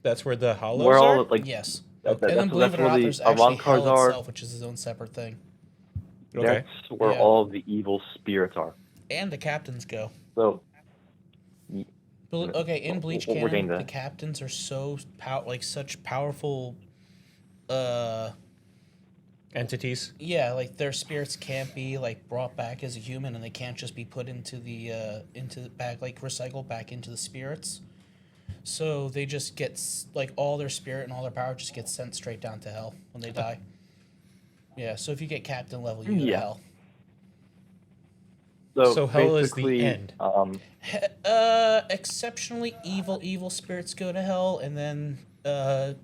That's where the hollows Where are? all Yes. that's And then believe it or where not, the there's actually Arankars hell are. itself, which is its own separate thing. Okay. That's where Yeah. all of the evil spirits are. And the captains go. So Okay, in Bleach We're getting canon, there. the captains are so such powerful. Entities. Yeah, their spirits can't be brought back as a human, and they can't just be put into the recycled back into the spirits. So they just get all their spirit and all their power just gets sent straight down to hell when they die. Yeah, so if you get captain level, you go to Yeah. hell. So hell is the basically, end. Exceptionally evil spirits go to hell, and then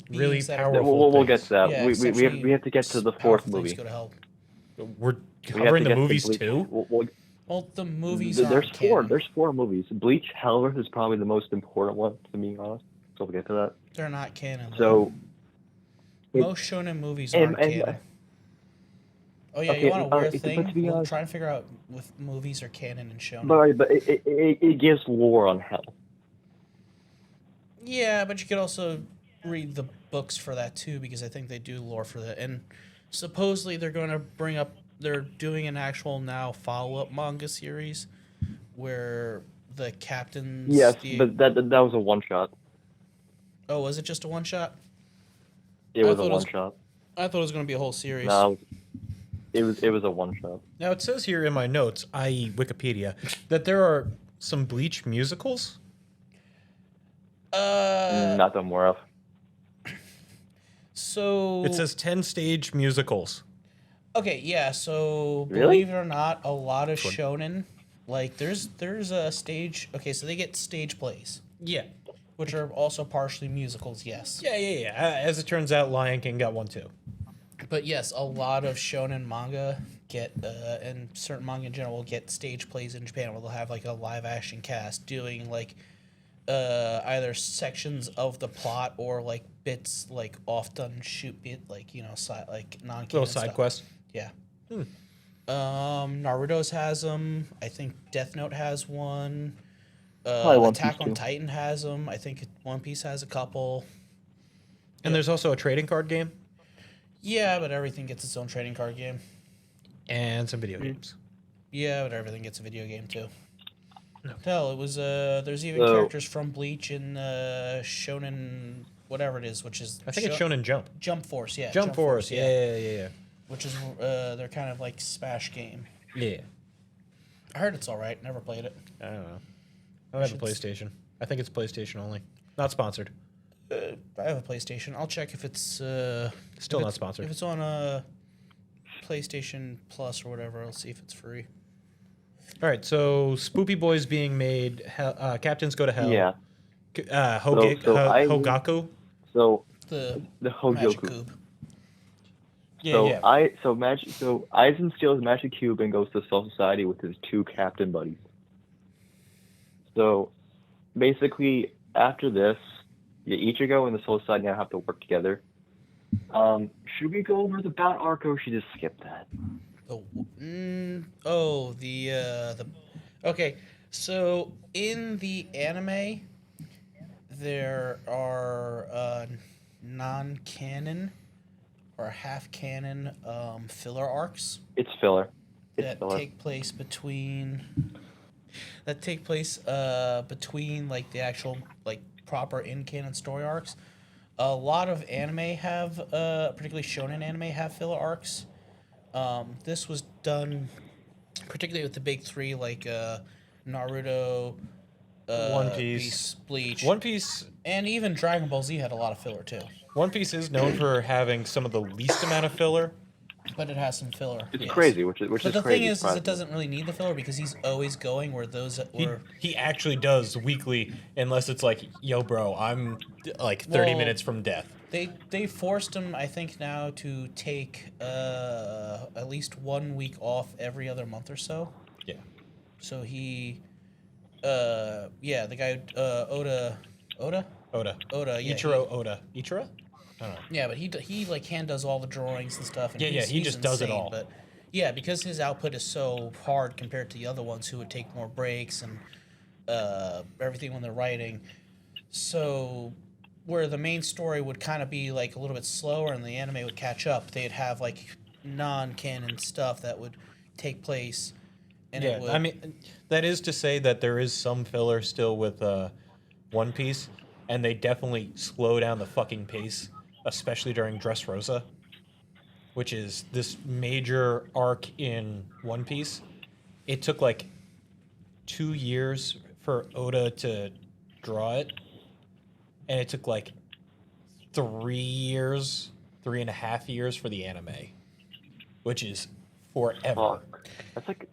Really beings that are- powerful. we'll get to that. Yeah, we have to get to the fourth powerful things movie. go to hell. We're We have covering to the get to movies Bleach. too? Well, the movies There's aren't four. canon. There's four movies. Bleach, Hellverse is probably the most important one, to be honest. So we'll get to that. They're not canon. So most shonen movies and- aren't and- canon. Oh yeah, okay, you want a weird but thing? to be We'll honest- try and figure out if movies are canon and shonen. but it gives lore on hell. Yeah, but you could also read the books for that too, because I think they do lore for that. And supposedly they're going to they're doing an actual now follow-up manga series where the captains. Yes, but that was a one shot. Oh, was it just a one shot? It I was thought a it was- one shot. I thought it was going to be a whole series. No, it was a one shot. Now it says here in my notes, i.e. Wikipedia, that there are some Bleach musicals. Not that I'm aware of. So It says 10 stage musicals. okay, yeah. So Really? believe it or not, a lot of shonen, there's a stage. Okay, so they get stage plays, Yeah. which are also partially musicals. Yes. Yeah. As it turns out, Lion King got one too. But yes, a lot of shonen manga get, and certain manga in general, get stage plays in Japan where they'll have a live action cast doing either sections of the plot or bits off done shoot bit side non Little side quest. Yeah. Naruto's has them. I think Death Note has one. Probably One Attack Piece, on too. Titan has them. I think One Piece has a couple. And there's also a trading card game Yeah, but everything gets its own trading card game. and some video games. Yeah, but everything gets a video game too. Hell, it was there's even So- characters from Bleach in Shonen whatever it is, which is I think it's Shonen Jump. Jump Force, yeah. Jump Force. Yeah. which is they're kind of like Smash game. Yeah. I heard it's all right. Never played it. I don't know. I have a PlayStation. I think it's PlayStation only. Not sponsored. I have a PlayStation. I'll check if it's Still not sponsored. If it's on a PlayStation Plus or whatever, I'll see if it's free. All right, so Spoopy Boy's being made. Captains Go to Hell. Yeah. Hogaku. So The the Magic Hogyoku. Cube. Yeah, Aizen steals Magic Cube and goes to Soul Society with his 2 captain buddies. So basically, after this, Ichigo and the Soul Society now have to work together. Should we go over the Bout arc or should we just skip that? Okay. So in the anime, there are non-canon or half-canon filler arcs It's filler. that take place between like the actual like proper in-canon story arcs. A lot of anime have, particularly shonen anime, have filler arcs. This was done particularly with the big 3 like Naruto, One Piece, Bleach, One Piece. and even Dragon Ball Z had a lot of filler too. One Piece is known for having some of the least amount of filler. But it has some filler. It's yes. crazy, which is But the crazy. thing is it doesn't really need the filler because he's always going where those that were. He actually does weekly, unless it's like, yo, bro, I'm like 30 Well, minutes from death. They forced him, I think, now to take at least 1 week off every other month or so. Yeah. So he, the guy Oda, yeah, Ichiro Oda. Ichiro? I don't know. yeah, but he like hand does all the drawings and stuff. And Yeah, he just does it all. But yeah, because his output is so hard compared to the other ones who would take more breaks and everything when they're writing. So where the main story would kind of be like a little bit slower and the anime would catch up, they'd have like non-canon stuff that would take place. And Yeah, it would, I mean, that is to say that there is some filler still with One Piece, and they definitely slow down the fucking pace, especially during Dressrosa, which is this major arc in One Piece. It took like 2 years for Oda to draw it, and it took like 3 years, 3.5 years for the anime, which is forever.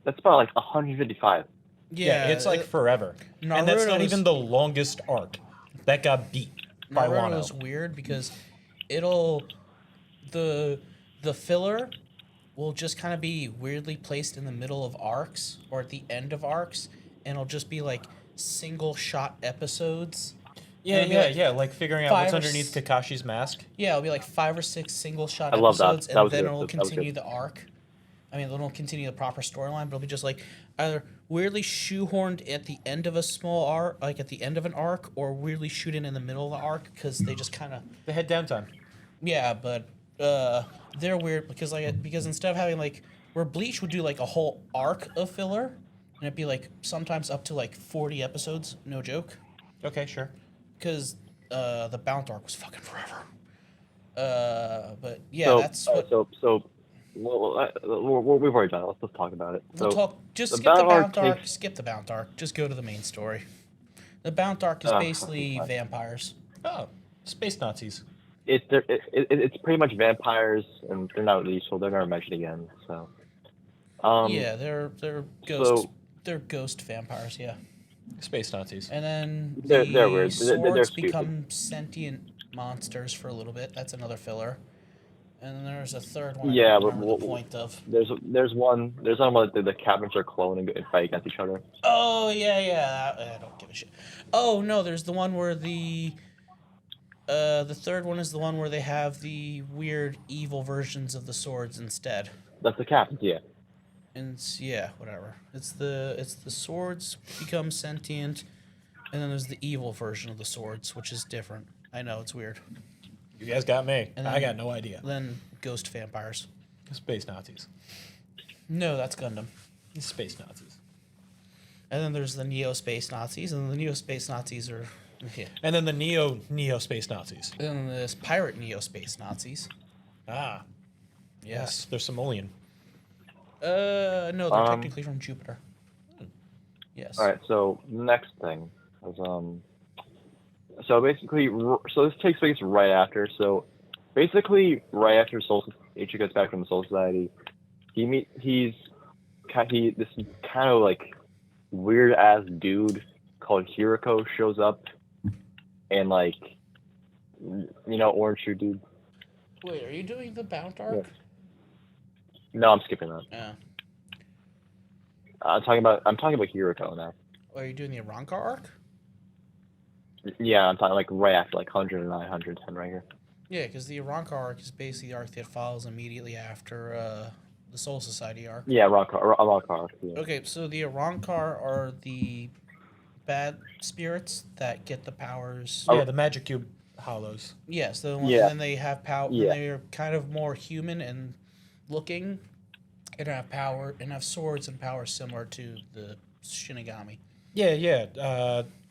That's about like 155. Yeah, it's like forever. And that's not Naruto's- even the longest arc. That got beat by Naruto is Wano. weird because the filler will just kind of be weirdly placed in the middle of arcs or at the end of arcs, and it'll just be like single shot episodes. Yeah, It'll be like like figuring out 5 what's or underneath Kakashi's mask. Yeah, it'll be like 5 or 6 single shot I love that. episodes, That and was then good. it'll That was continue good. the arc. I mean, it'll continue the proper storyline, but it'll be just like either weirdly shoehorned at the end of a small arc, like at the end of an arc, or weirdly shooting in the middle of the arc because they just kind of. They had downtime. Yeah, but they're weird because instead of having like where Bleach would do like a whole arc of filler, and it'd be like sometimes up to like 40 episodes, no joke, Okay, sure. because the Bound arc was fucking forever. But yeah, so, that's what we've already done it. Let's talk about it. we'll So talk. Just the skip the Bound arc Bound arc. takes- Skip the Bound arc. Just go to the main story. The Bound arc is Ah, basically fucking vampires. Oh, space Nazis. it's pretty much vampires, and they're not useful. They're never mentioned again. So Yeah, they're ghost. so- They're ghost vampires. Yeah. Space Nazis. And then They're the weird. They're swords stupid. become sentient monsters for a little bit. That's another filler. And then there's a third one. Yeah, I don't but remember the point of. there's one where the captains are cloning and fight against each other. Oh yeah. I don't give a shit. Oh no, there's the one where the third one is the one where they have the weird evil versions of the swords instead. That's the captains, yeah. And yeah, whatever. It's the swords become sentient, and then there's the evil version of the swords, which is different. I know it's weird. You guys got me. And I then- got no idea. Then ghost vampires. Space Nazis. No, that's Gundam. Space Nazis. And then there's the Neo Space Nazis, and the Neo Space Nazis are, yeah. And then the Neo Space Nazis. And then there's pirate Neo Space Nazis. Ah. Yes. They're Simoleon. No, they're technically from Jupiter. Yes. All right. So next thing is So basically, so this takes place right after. So basically, right after Ichigo gets back from the Soul Society, he's this kind of like weird ass dude called Hiroko shows up, and like, orange shoe dude. Wait, are you doing the Bount arc? No, I'm skipping that. Yeah. I'm talking about Hiroko now. Oh, are you doing the Arankar arc? Yeah, I'm talking like right after, like 109, 110 right here. Yeah, because the Arankar arc is basically the arc that follows immediately after the Soul Society arc. Yeah, Arankar. Yeah. Okay, so the Arankar are the bad spirits that get the powers. Yeah, the Magic Cube hollows. Yes, Yeah. and then they have power. Yeah. They're kind of more human and looking, and have power and have swords and power similar to the Shinigami. Yeah.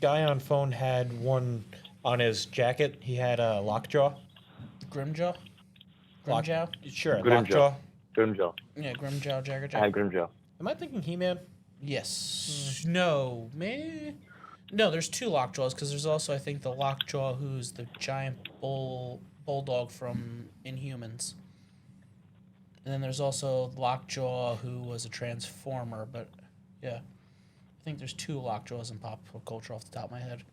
Guy on phone had one on his jacket. He had a lockjaw. Grimjaw. Grimjaw. Sure, Grimjaw. lockjaw. Grimjaw. Yeah, Grimjaw, Jaggerjaw. I had Grimjaw. Am I thinking He-Man? Yes. No, man. No, there's two Lockjaws because there's also I think the Lockjaw who's the giant bulldog from Inhumans, and then there's also Lockjaw who was a Transformer. But yeah, I think there's two Lockjaws in pop culture off the top of my head.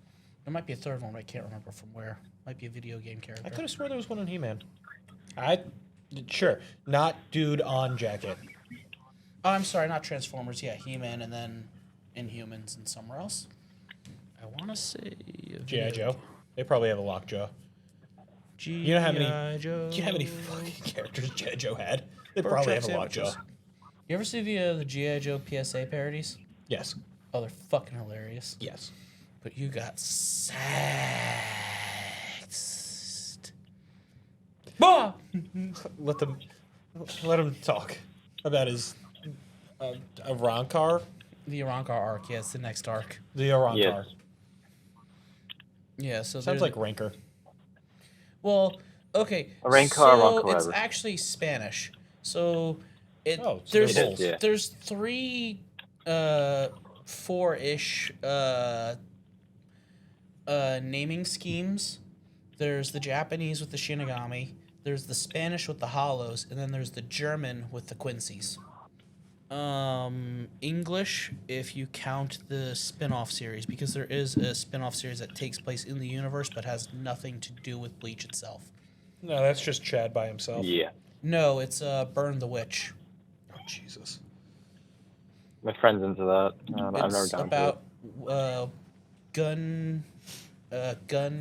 There might be a third one, but I can't remember from where. Might be a video game character. I could have swore there was one in He-Man. Sure, not dude on jacket. Oh, I'm sorry, not Transformers. Yeah, He-Man, and then Inhumans and somewhere else. I want to say G.I. Joe. They probably have a lockjaw. You know how many fucking characters G.I. Joe had? They probably have a lockjaw. You ever see the G.I. Joe PSA parodies? Yes. Oh, they're fucking hilarious. Yes. But you got sexed. Bah! Let him talk about his Arankar. The Arankar arc, yeah, it's the next arc. The Arankar. Yeah. Yeah, so Sounds like Ranker. Well, okay. Arankar, so Arankar, it's whatever. actually Spanish. So So there's they're both. Yeah. there's three four-ish naming schemes. There's the Japanese with the Shinigami, there's the Spanish with the Hollows, and then there's the German with the Quincy's. English, if you count the spin-off series, because there is a spin-off series that takes place in the universe but has nothing to do with Bleach itself. No, that's just Chad by himself. Yeah. No, it's Burn the Witch. Oh, Jesus. My friend's into that. I've never It's done about gun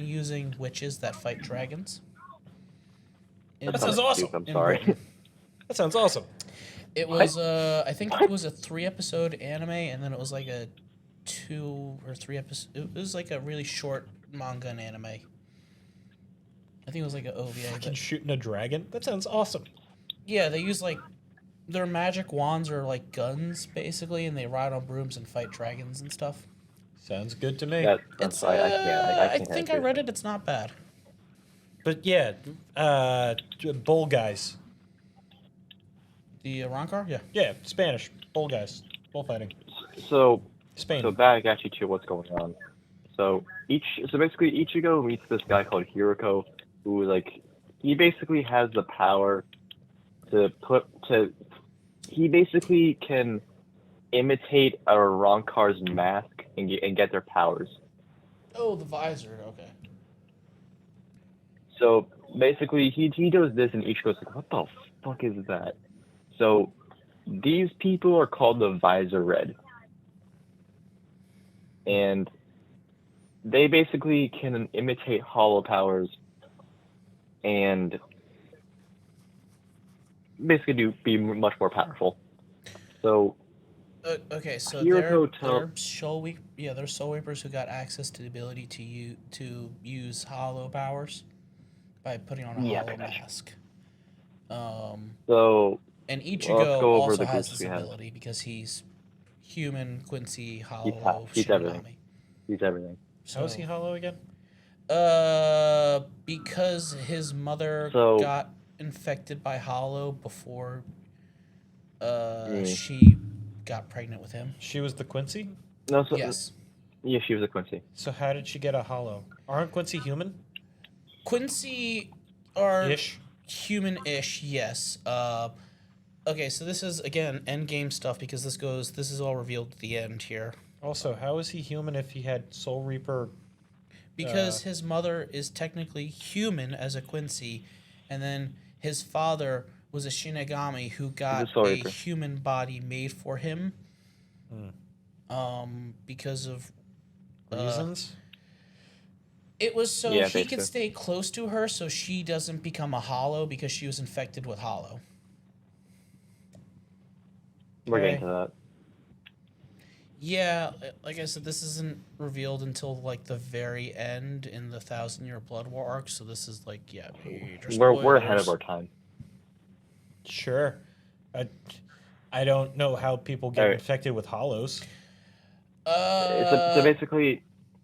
using witches that fight dragons. That sounds awesome. I'm in sorry. Britain. That sounds awesome. It was I think it was a 3-episode anime, and then it was like a 2 or 3 episode. It was like a really short manga and anime. I think it was like an OVA. Fucking But shooting a dragon? That sounds awesome. yeah, they use like their magic wands are like guns basically, and they ride on brooms and fight dragons and stuff. Sounds good to me. It's I I think I read it. It's not bad. But yeah, bull guys. The Rancor, yeah. Yeah, Spanish. Bull guys. Bullfighting. So Spain. So back actually to what's going on. So basically Ichigo meets this guy called Hiroko, who he basically has the power he basically can imitate a Ronkar's mask and get their powers. Oh, the visor. Okay. So basically he does this and Ichigo's like, what the fuck is that? So these people are called the Visor Red. And they basically can imitate hollow powers and basically be much more powerful. So Okay, so Hiroko they're soul reapers who got access to the ability to use hollow powers by putting on a hollow mask. So And let's Ichigo go over also the has groups this we have. ability because he's human, Quincy, hollow, He's everything. Shinigami. He's everything. How is he hollow again? Because his mother So- got infected by Hollow before Mm. she got pregnant with him. She was the Quincy? No, so Yes. yeah, she was a Quincy. So how did she get a hollow? Aren't Quincy human? Quincy are Ish? human-ish, yes. Okay, so this is again endgame stuff because this is all revealed at the end here. Also, how is he human if he had Soul Reaper? Because his mother is technically human as a Quincy, and then his father was a Shinigami who got Soul a Reaper. human body made for him. Because of Reasons? it was so Yeah, he could basically. stay close to her, so she doesn't become a Hollow because she was infected with Hollow. We're getting Okay. to that. Yeah, like I said, this isn't revealed until like the very end in the 1,000-Year Blood War arc. So this is like, yeah, major We're ahead of spoilers. our time. Sure. I don't know how people get Alright. infected with hollows. So basically,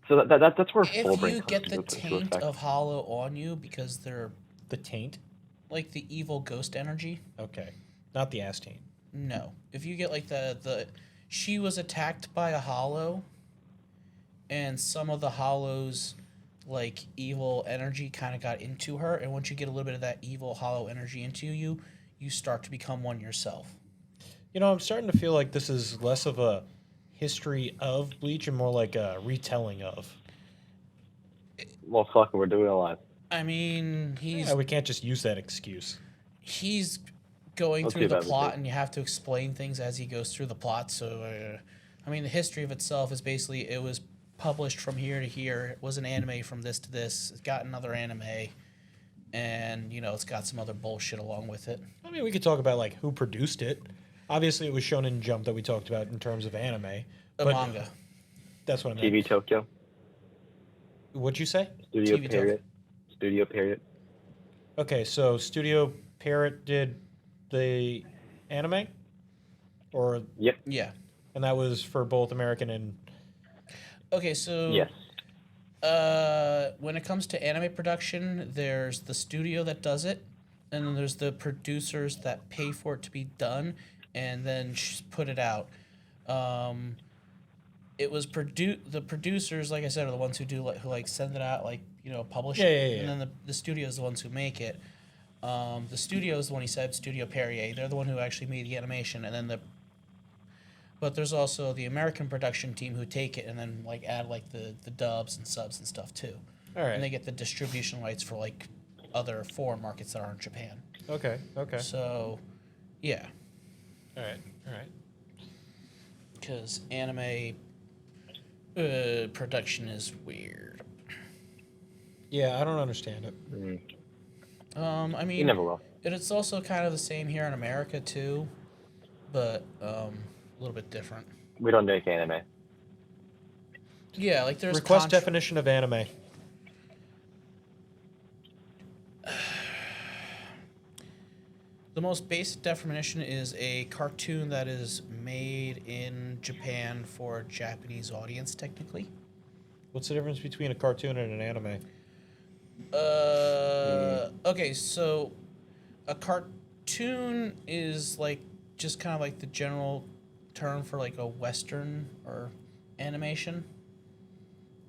so that's where If Fullbrain you comes get the into taint effect. of Hollow on you because they're The taint? like the evil ghost energy. Okay. Not the ass taint. No, if you get like the she was attacked by a Hollow, and some of the Hollows like evil energy kind of got into her, and once you get a little bit of that evil Hollow energy into you, you start to become one yourself. You know, I'm starting to feel like this is less of a history of Bleach and more like a retelling of. Well, fuck, we're doing a lot. I mean, Yeah, we can't just use that excuse. he's going Let's through do the that, plot, Richard. and you have to explain things as he goes through the plot. So, I mean, the history of itself is basically it was published from here to here. It was an anime from this to this. It's got another anime, and you know it's got some other bullshit along with it. I mean, we could talk about like who produced it. Obviously, it was Shonen Jump that we talked about in terms of anime. A but manga. That's what I meant. TV Tokyo, What'd you say? Studio TV Period, Studio Period. Okay, so Studio Parrot did the anime, or Yep. Yeah. and that was for both American and Okay, so Yes. when it comes to anime production, there's the studio that does it, and then there's the producers that pay for it to be done, and then put it out. It was the producers, like I said, are the ones who do who send it out, publish Yeah, it, yeah, yeah. and then the studio is the ones who make it. The studio is the one he said, Studio Perrier. They're the one who actually made the animation, and then but there's also the American production team who take it and then add the dubs and subs and stuff too. all right. And they get the distribution rights for other foreign markets that aren't Japan. Okay. So, yeah, All right. because anime production is weird. Yeah, I don't understand it. Mm. I You mean, never will. it's also kind of the same here in America too, but a little bit different. We don't make anime. Yeah, there's Request definition of anime. The most basic definition is a cartoon that is made in Japan for a Japanese audience, technically. What's the difference between a cartoon and an anime? Okay, so a cartoon is just kind of the general term for a Western or animation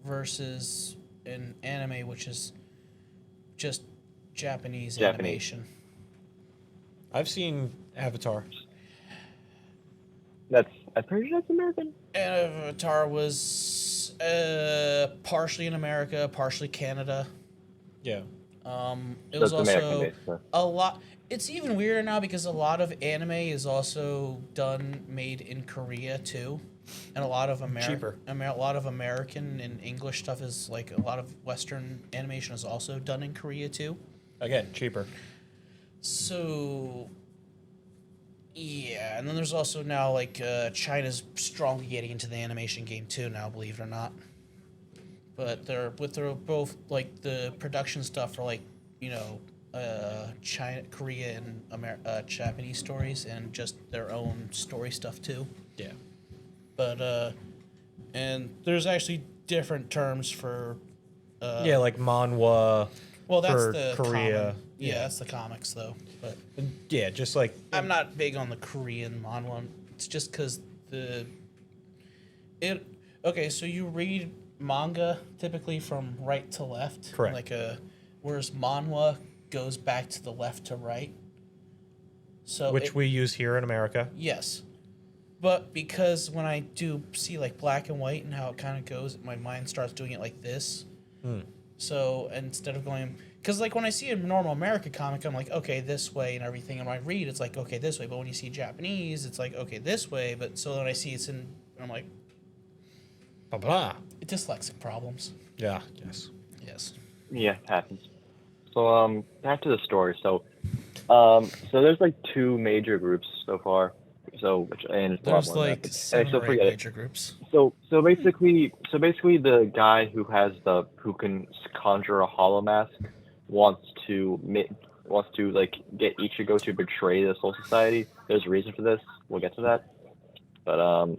versus an anime, which is just Japanese animation. I've seen Avatar. I'm pretty sure that's American. Avatar was partially in America, partially Canada. Yeah. It So was it's American, also basically. a lot. It's even weirder now because a lot of anime is also made in Korea too, and a lot of Cheaper. a lot of American and English stuff is a lot of Western animation is also done in Korea too. Again, cheaper. So, yeah, and then there's also now China's strongly getting into the animation game too now, believe it or not. But they're both the production stuff for China, Korea, and Japanese stories, and just their own story stuff too. Yeah. But and there's actually different terms for Yeah, like manhwa well, that's for the Korea. common. Yeah, that's the comics though. But Yeah, just like I'm not big on the Korean manhwa. It's just because it. Okay, so you read manga typically from right to left, Correct. whereas manhwa goes back to the left to right. So which we use here in America. yes, but because when I do see like black and white and how it kind of goes, my mind starts doing it like this. So instead of going, because like when I see a normal American comic, I'm like, okay, this way and everything. And when I read, it's like, okay, this way. But when you see Japanese, it's like, okay, this way. But so when I see it's in, I'm like, Blah blah. dyslexic problems. Yeah. Yes. Yes. Yeah, it happens. So back to the story. So there's like two major groups so far. So and it's a lot There's more than like that, but, 7 so or 8 forget it. major groups. So basically the guy who can conjure a hollow mask wants to like get Ichigo to betray the Soul Society. There's a reason for this. We'll get to that. But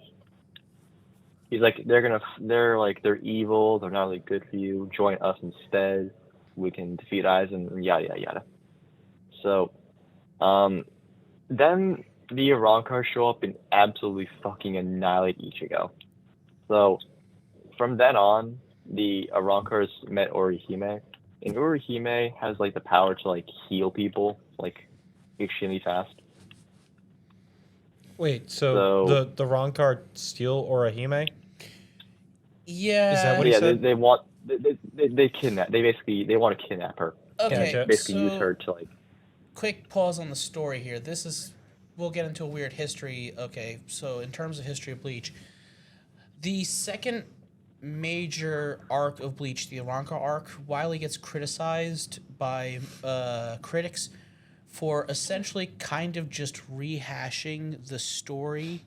he's like they're evil. They're not really good for you. Join us instead. We can defeat Aizen and yada yada yada. So then the Arankar show up and absolutely fucking annihilate Ichigo. So from then on, the Arankars met Orihime, and Orihime has like the power to like heal people like extremely fast. Wait. So the Ronkar steal Orihime? Yeah. Is that what he yeah, said? they want they kidnap. They want to kidnap her. Okay. Gotcha. Basically So use her to like. quick pause on the story here. We'll get into a weird history. Okay. So in terms of history of Bleach, the second major arc of Bleach, the Aranka arc, Wiley gets criticized by critics for essentially kind of just rehashing the story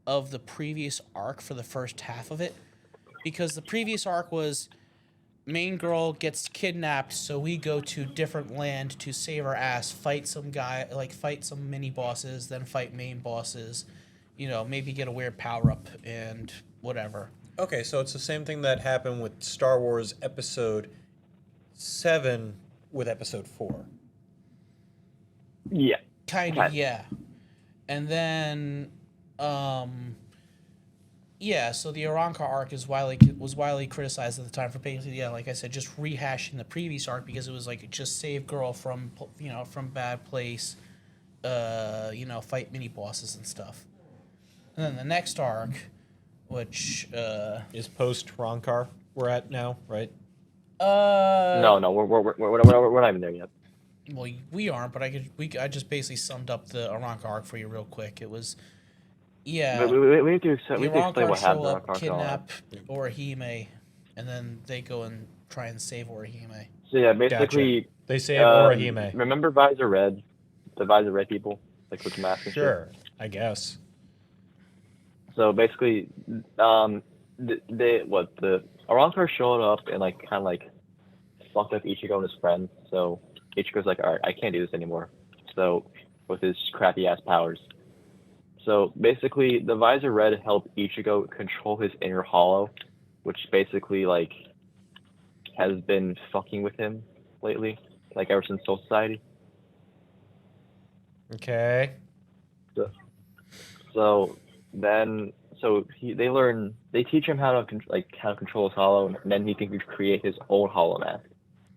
of the previous arc for the first half of it. Because the previous arc was main girl gets kidnapped, so we go to different land to save our ass, fight some mini bosses, then fight main bosses, maybe get a weird power up and whatever. Okay, so it's the same thing that happened with Star Wars Episode 7 with Episode 4. Yeah. Kind of, yeah. And then, so the Aranka arc was widely criticized at the time for basically, like I said, just rehashing the previous arc because it was like just save girl from bad place, fight mini bosses and stuff. And then the next arc, which Is post Ronkar we're at now, right? No, we're not even there yet. well, we aren't, but I just basically summed up the Aranka arc for you real quick. It was But we need to explain the what Aranka happened show on up, Aranka. kidnap Orihime, and then they go and try and save Orihime. So yeah, basically They save Orihime. Remember Visor Red, the Visor Red people, like with the mask and shit. Sure, I guess. So basically, the Arankar showed up and like kind of like fucked up Ichigo and his friends. So Ichigo's like, all right, I can't do this anymore. So with his crappy ass powers. So basically, the Visor Red helped Ichigo control his inner hollow, which basically like has been fucking with him lately, like ever since Soul Society. Okay. They teach him how to control his hollow, and then he can create his own hollow mask,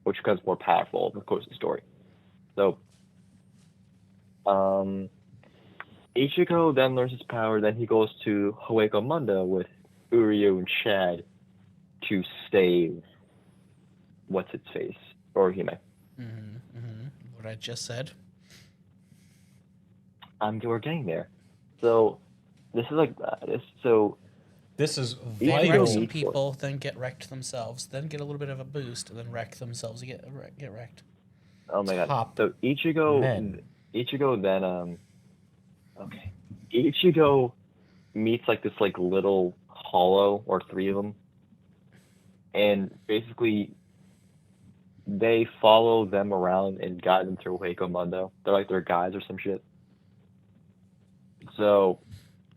which becomes more powerful over the course of the story. So, Ichigo then learns his power. Then he goes to Hueco Mundo with Uryu and Chad to save what's its face, Orihime. What I just said. We're getting there. So this is like this. So This is They Vital. wreck vital. some people, then get wrecked themselves, then get a little bit of a boost, and then wreck themselves, get wrecked. oh my god. Top So Ichigo men. then okay. Ichigo meets like this like little hollow or three of them, and basically they follow them around and guide them through Hueco Mundo. They're like their guides or some shit. So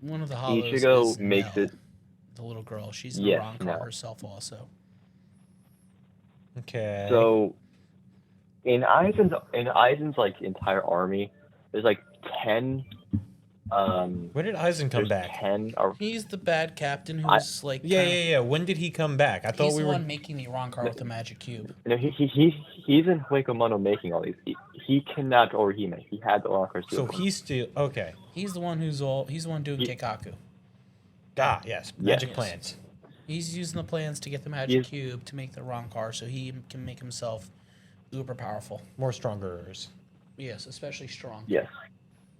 One of the hollows Ichigo is makes Nell, it. the little girl. She's an Yes, Aranka Nell. herself also. Okay. So in Aizen's like entire army, there's like 10. When did Aizen come There's back? 10. Or He's the bad captain I who's like Yeah. When did he come back? I thought He's we the were. one making the wrong car with the magic cube. no, he's in Huecomono making all these. He kidnapped Orihime. He had the Rockers. So he's still okay. He's the one He's the one doing Keikaku. Ah, yes, magic Yes. plans. He's using the plans to get the magic cube to make the wrong car, so he can make himself uber powerful. More strongers. Yes, especially strong. Yes.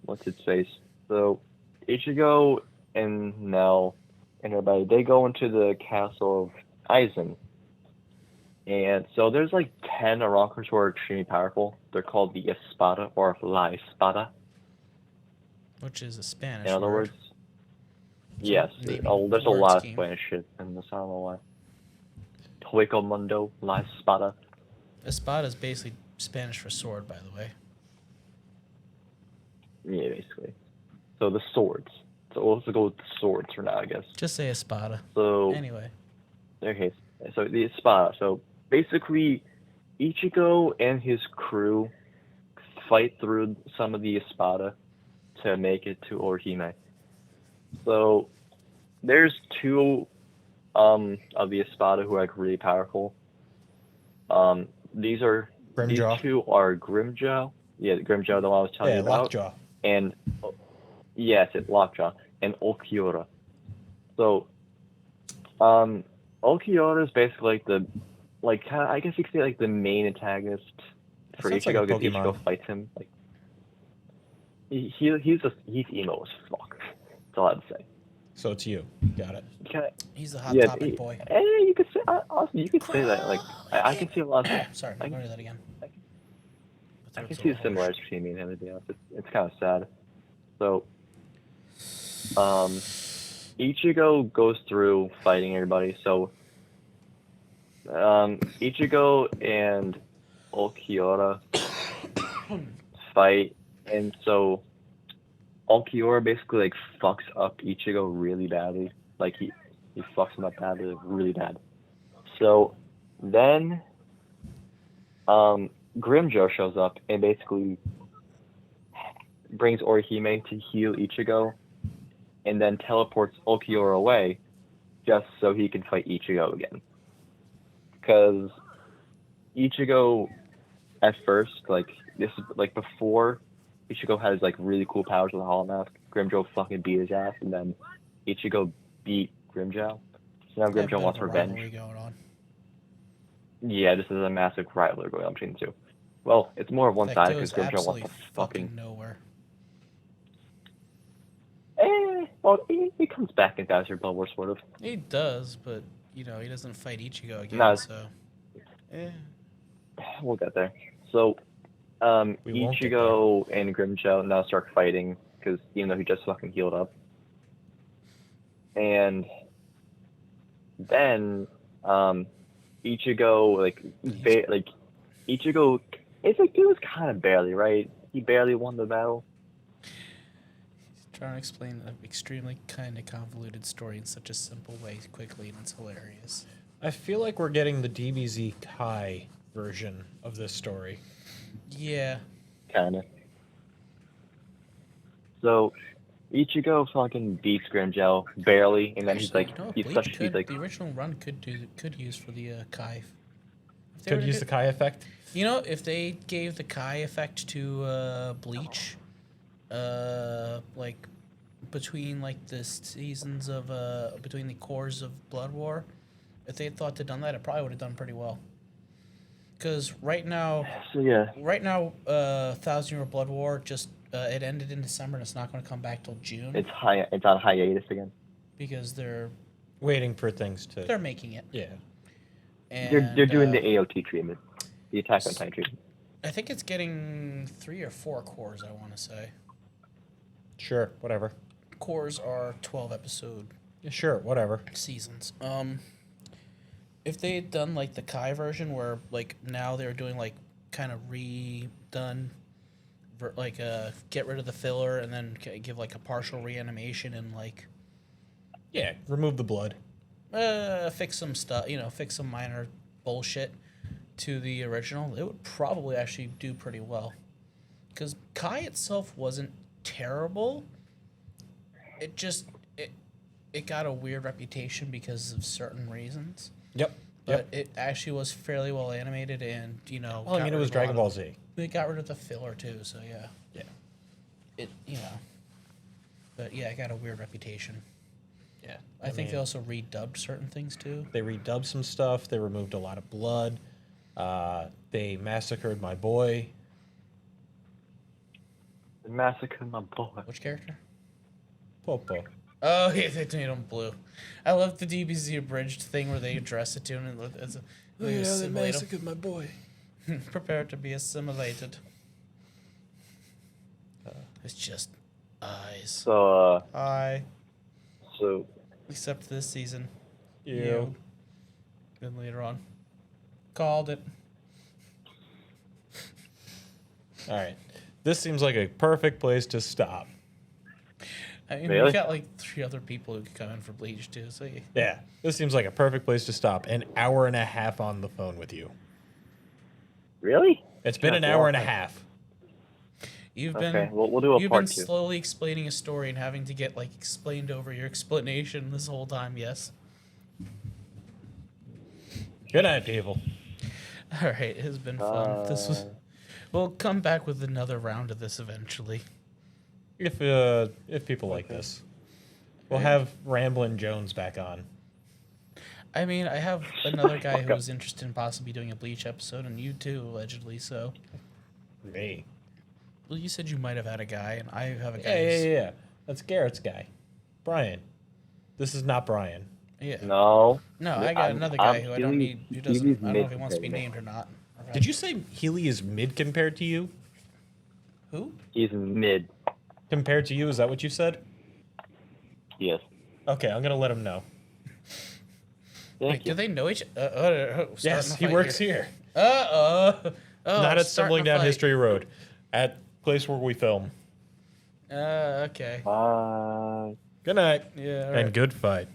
What's its face? So Ichigo and Nell and everybody, they go into the castle of Aizen. And so there's like 10 Rockers who are extremely powerful. They're called the Espada or La Espada. Which is a Spanish In other word. words, yes. naming There's a word lot of scheme. Spanish shit in this. I don't know why. Hueco Mundo, La Espada. Espada is basically Spanish for sword, by the way. Yeah, basically. So the swords. So we'll have to go with the swords for now, I guess. Just say Espada. So Anyway. okay, so the Espada. So basically, Ichigo and his crew fight through some of the Espada to make it to Orihime. So there's two of the Espada who are like really powerful. These Grimjaw. two are Grimjaw. Yeah, Grimjaw, the one I was telling Yeah, you about. Lockjaw. And yes, it's Lockjaw and Ulquiorra. So Ulquiorra is basically like kinda, I guess you could say like the main antagonist for That sounds like Ichigo a because Pokemon. Ichigo fights him. Like he's emo as fuck. That's all I'd say. So it's you. Got it. Kinda, He's the hot yeah, topic boy. you could say honestly, you could say that. Like I can see a lot of Sorry, I- I'm going to do that again. I can see the similarities between me and him. To be honest, it's kind of sad. So, Ichigo goes through fighting everybody. So, Ichigo and Ulquiorra fight, and so Ulquiorra basically like fucks up Ichigo really badly. Like he fucks him up badly, really bad. So then, Grimjaw shows up and basically brings Orihime to heal Ichigo, and then teleports Ulquiorra away just so he can fight Ichigo again. Because Ichigo, at first, like this is like before Ichigo had his like really cool powers with the Hollow Mask, Grimjaw fucking beat his ass, and then Ichigo beat Grimjaw. So now Grimjaw wants revenge. Rivalry going on. Yeah, this is a massive rivalry going on between the two. Well, it's more of one That side goes because Grimjaw wants absolutely to fucking fucking. nowhere. Well, he comes back in Dinosaur Blood War, sort of. He does, but he doesn't fight Ichigo again. No. So, We'll get there. So, We won't get Ichigo and Grimjaw now start fighting because even though he just fucking healed up, and then Ichigo Ichigo, it's like it was kind of barely right. He barely won the battle. trying to explain an extremely kind of convoluted story in such a simple way quickly, and it's hilarious. I feel like we're getting the DBZ Kai version of this story. Yeah. Kinda. So, Ichigo fucking beats Grimjaw barely, and then Actually, he's Bleach he's like, the original run could use for the Kai. If they Could were to use do- the Kai effect. if they gave the Kai effect to Bleach, like between like the seasons of between the cores of Blood War, if they had thought to done that, it probably would have done pretty well. Because right now, so yeah. Thousand Year Blood War just it ended in December and it's not going to come back till June It's on hiatus again. because they're Waiting for things to. making it. Yeah. And, They're doing the AOT treatment, the Attack on Titan treatment. I think it's getting 3 or 4 cores. I want to say Sure. Whatever. cores are 12 episode Yeah, sure. Whatever. seasons. If they had done like the Kai version, where like now they're doing like kind of redone, like get rid of the filler and then give like a partial reanimation and like Yeah. Remove the blood. fix some stuff, fix some minor bullshit. to the original, it would probably actually do pretty well. Because Kai itself wasn't terrible. It just it got a weird reputation because of certain reasons. Yep. But it actually was fairly well animated, and Well, I mean, it was Dragon Ball Z. They got rid of the filler too, so yeah. Yeah. But yeah, it got a weird reputation. Yeah. I think they also redubbed certain things too. They redubbed some stuff. They removed a lot of blood. They massacred my boy. They massacred my boy. Which character? Popo. Oh, yeah, they made him blue. I love the DBZ abridged thing where they address it to him and as a they assimilate him. my boy. Prepare to be assimilated. It's just eyes. So, Eye. so Except this season. You. Then later on. Called it. All right. This seems like a perfect place to stop. I mean, Really? we got like 3 other people who could come in for Bleach too, so yeah. Yeah. This seems like a perfect place to stop. An hour and a half on the phone with you. really? It's been That's an hour and a awesome. half. You've Okay, been we'll do a you've part been 2. slowly explaining a story and having to get like explained over your explanation this whole time, yes. Good night, people. All right, it has been fun. This was we'll come back with another round of this eventually. If people like this, we'll have Ramblin' Jones back on. I mean, I have another guy Fuck who up. was interested in possibly doing a Bleach episode, and you too, allegedly. So, Me. well, you said you might have had a guy, and I have a guy. Yeah, who's- yeah, yeah. That's Garrett's guy. Brian. This is not Brian. yeah. No. No, I got I'm- another guy I'm who I don't Healy- need. Who doesn't? Healy's I don't know if he wants to be mid-compared named or not. Did you say Healy is mid compared to you? Who? He's mid. Compared to you, is that what you said? Yes. Okay, I'm gonna let him know. Thank Wait, you. do they know each? Yes, he works here. Oh, Not at starting Stumbling a Down fight. History Road. At place where we film. Okay. Bye. Good night. Yeah. all And right. good fight.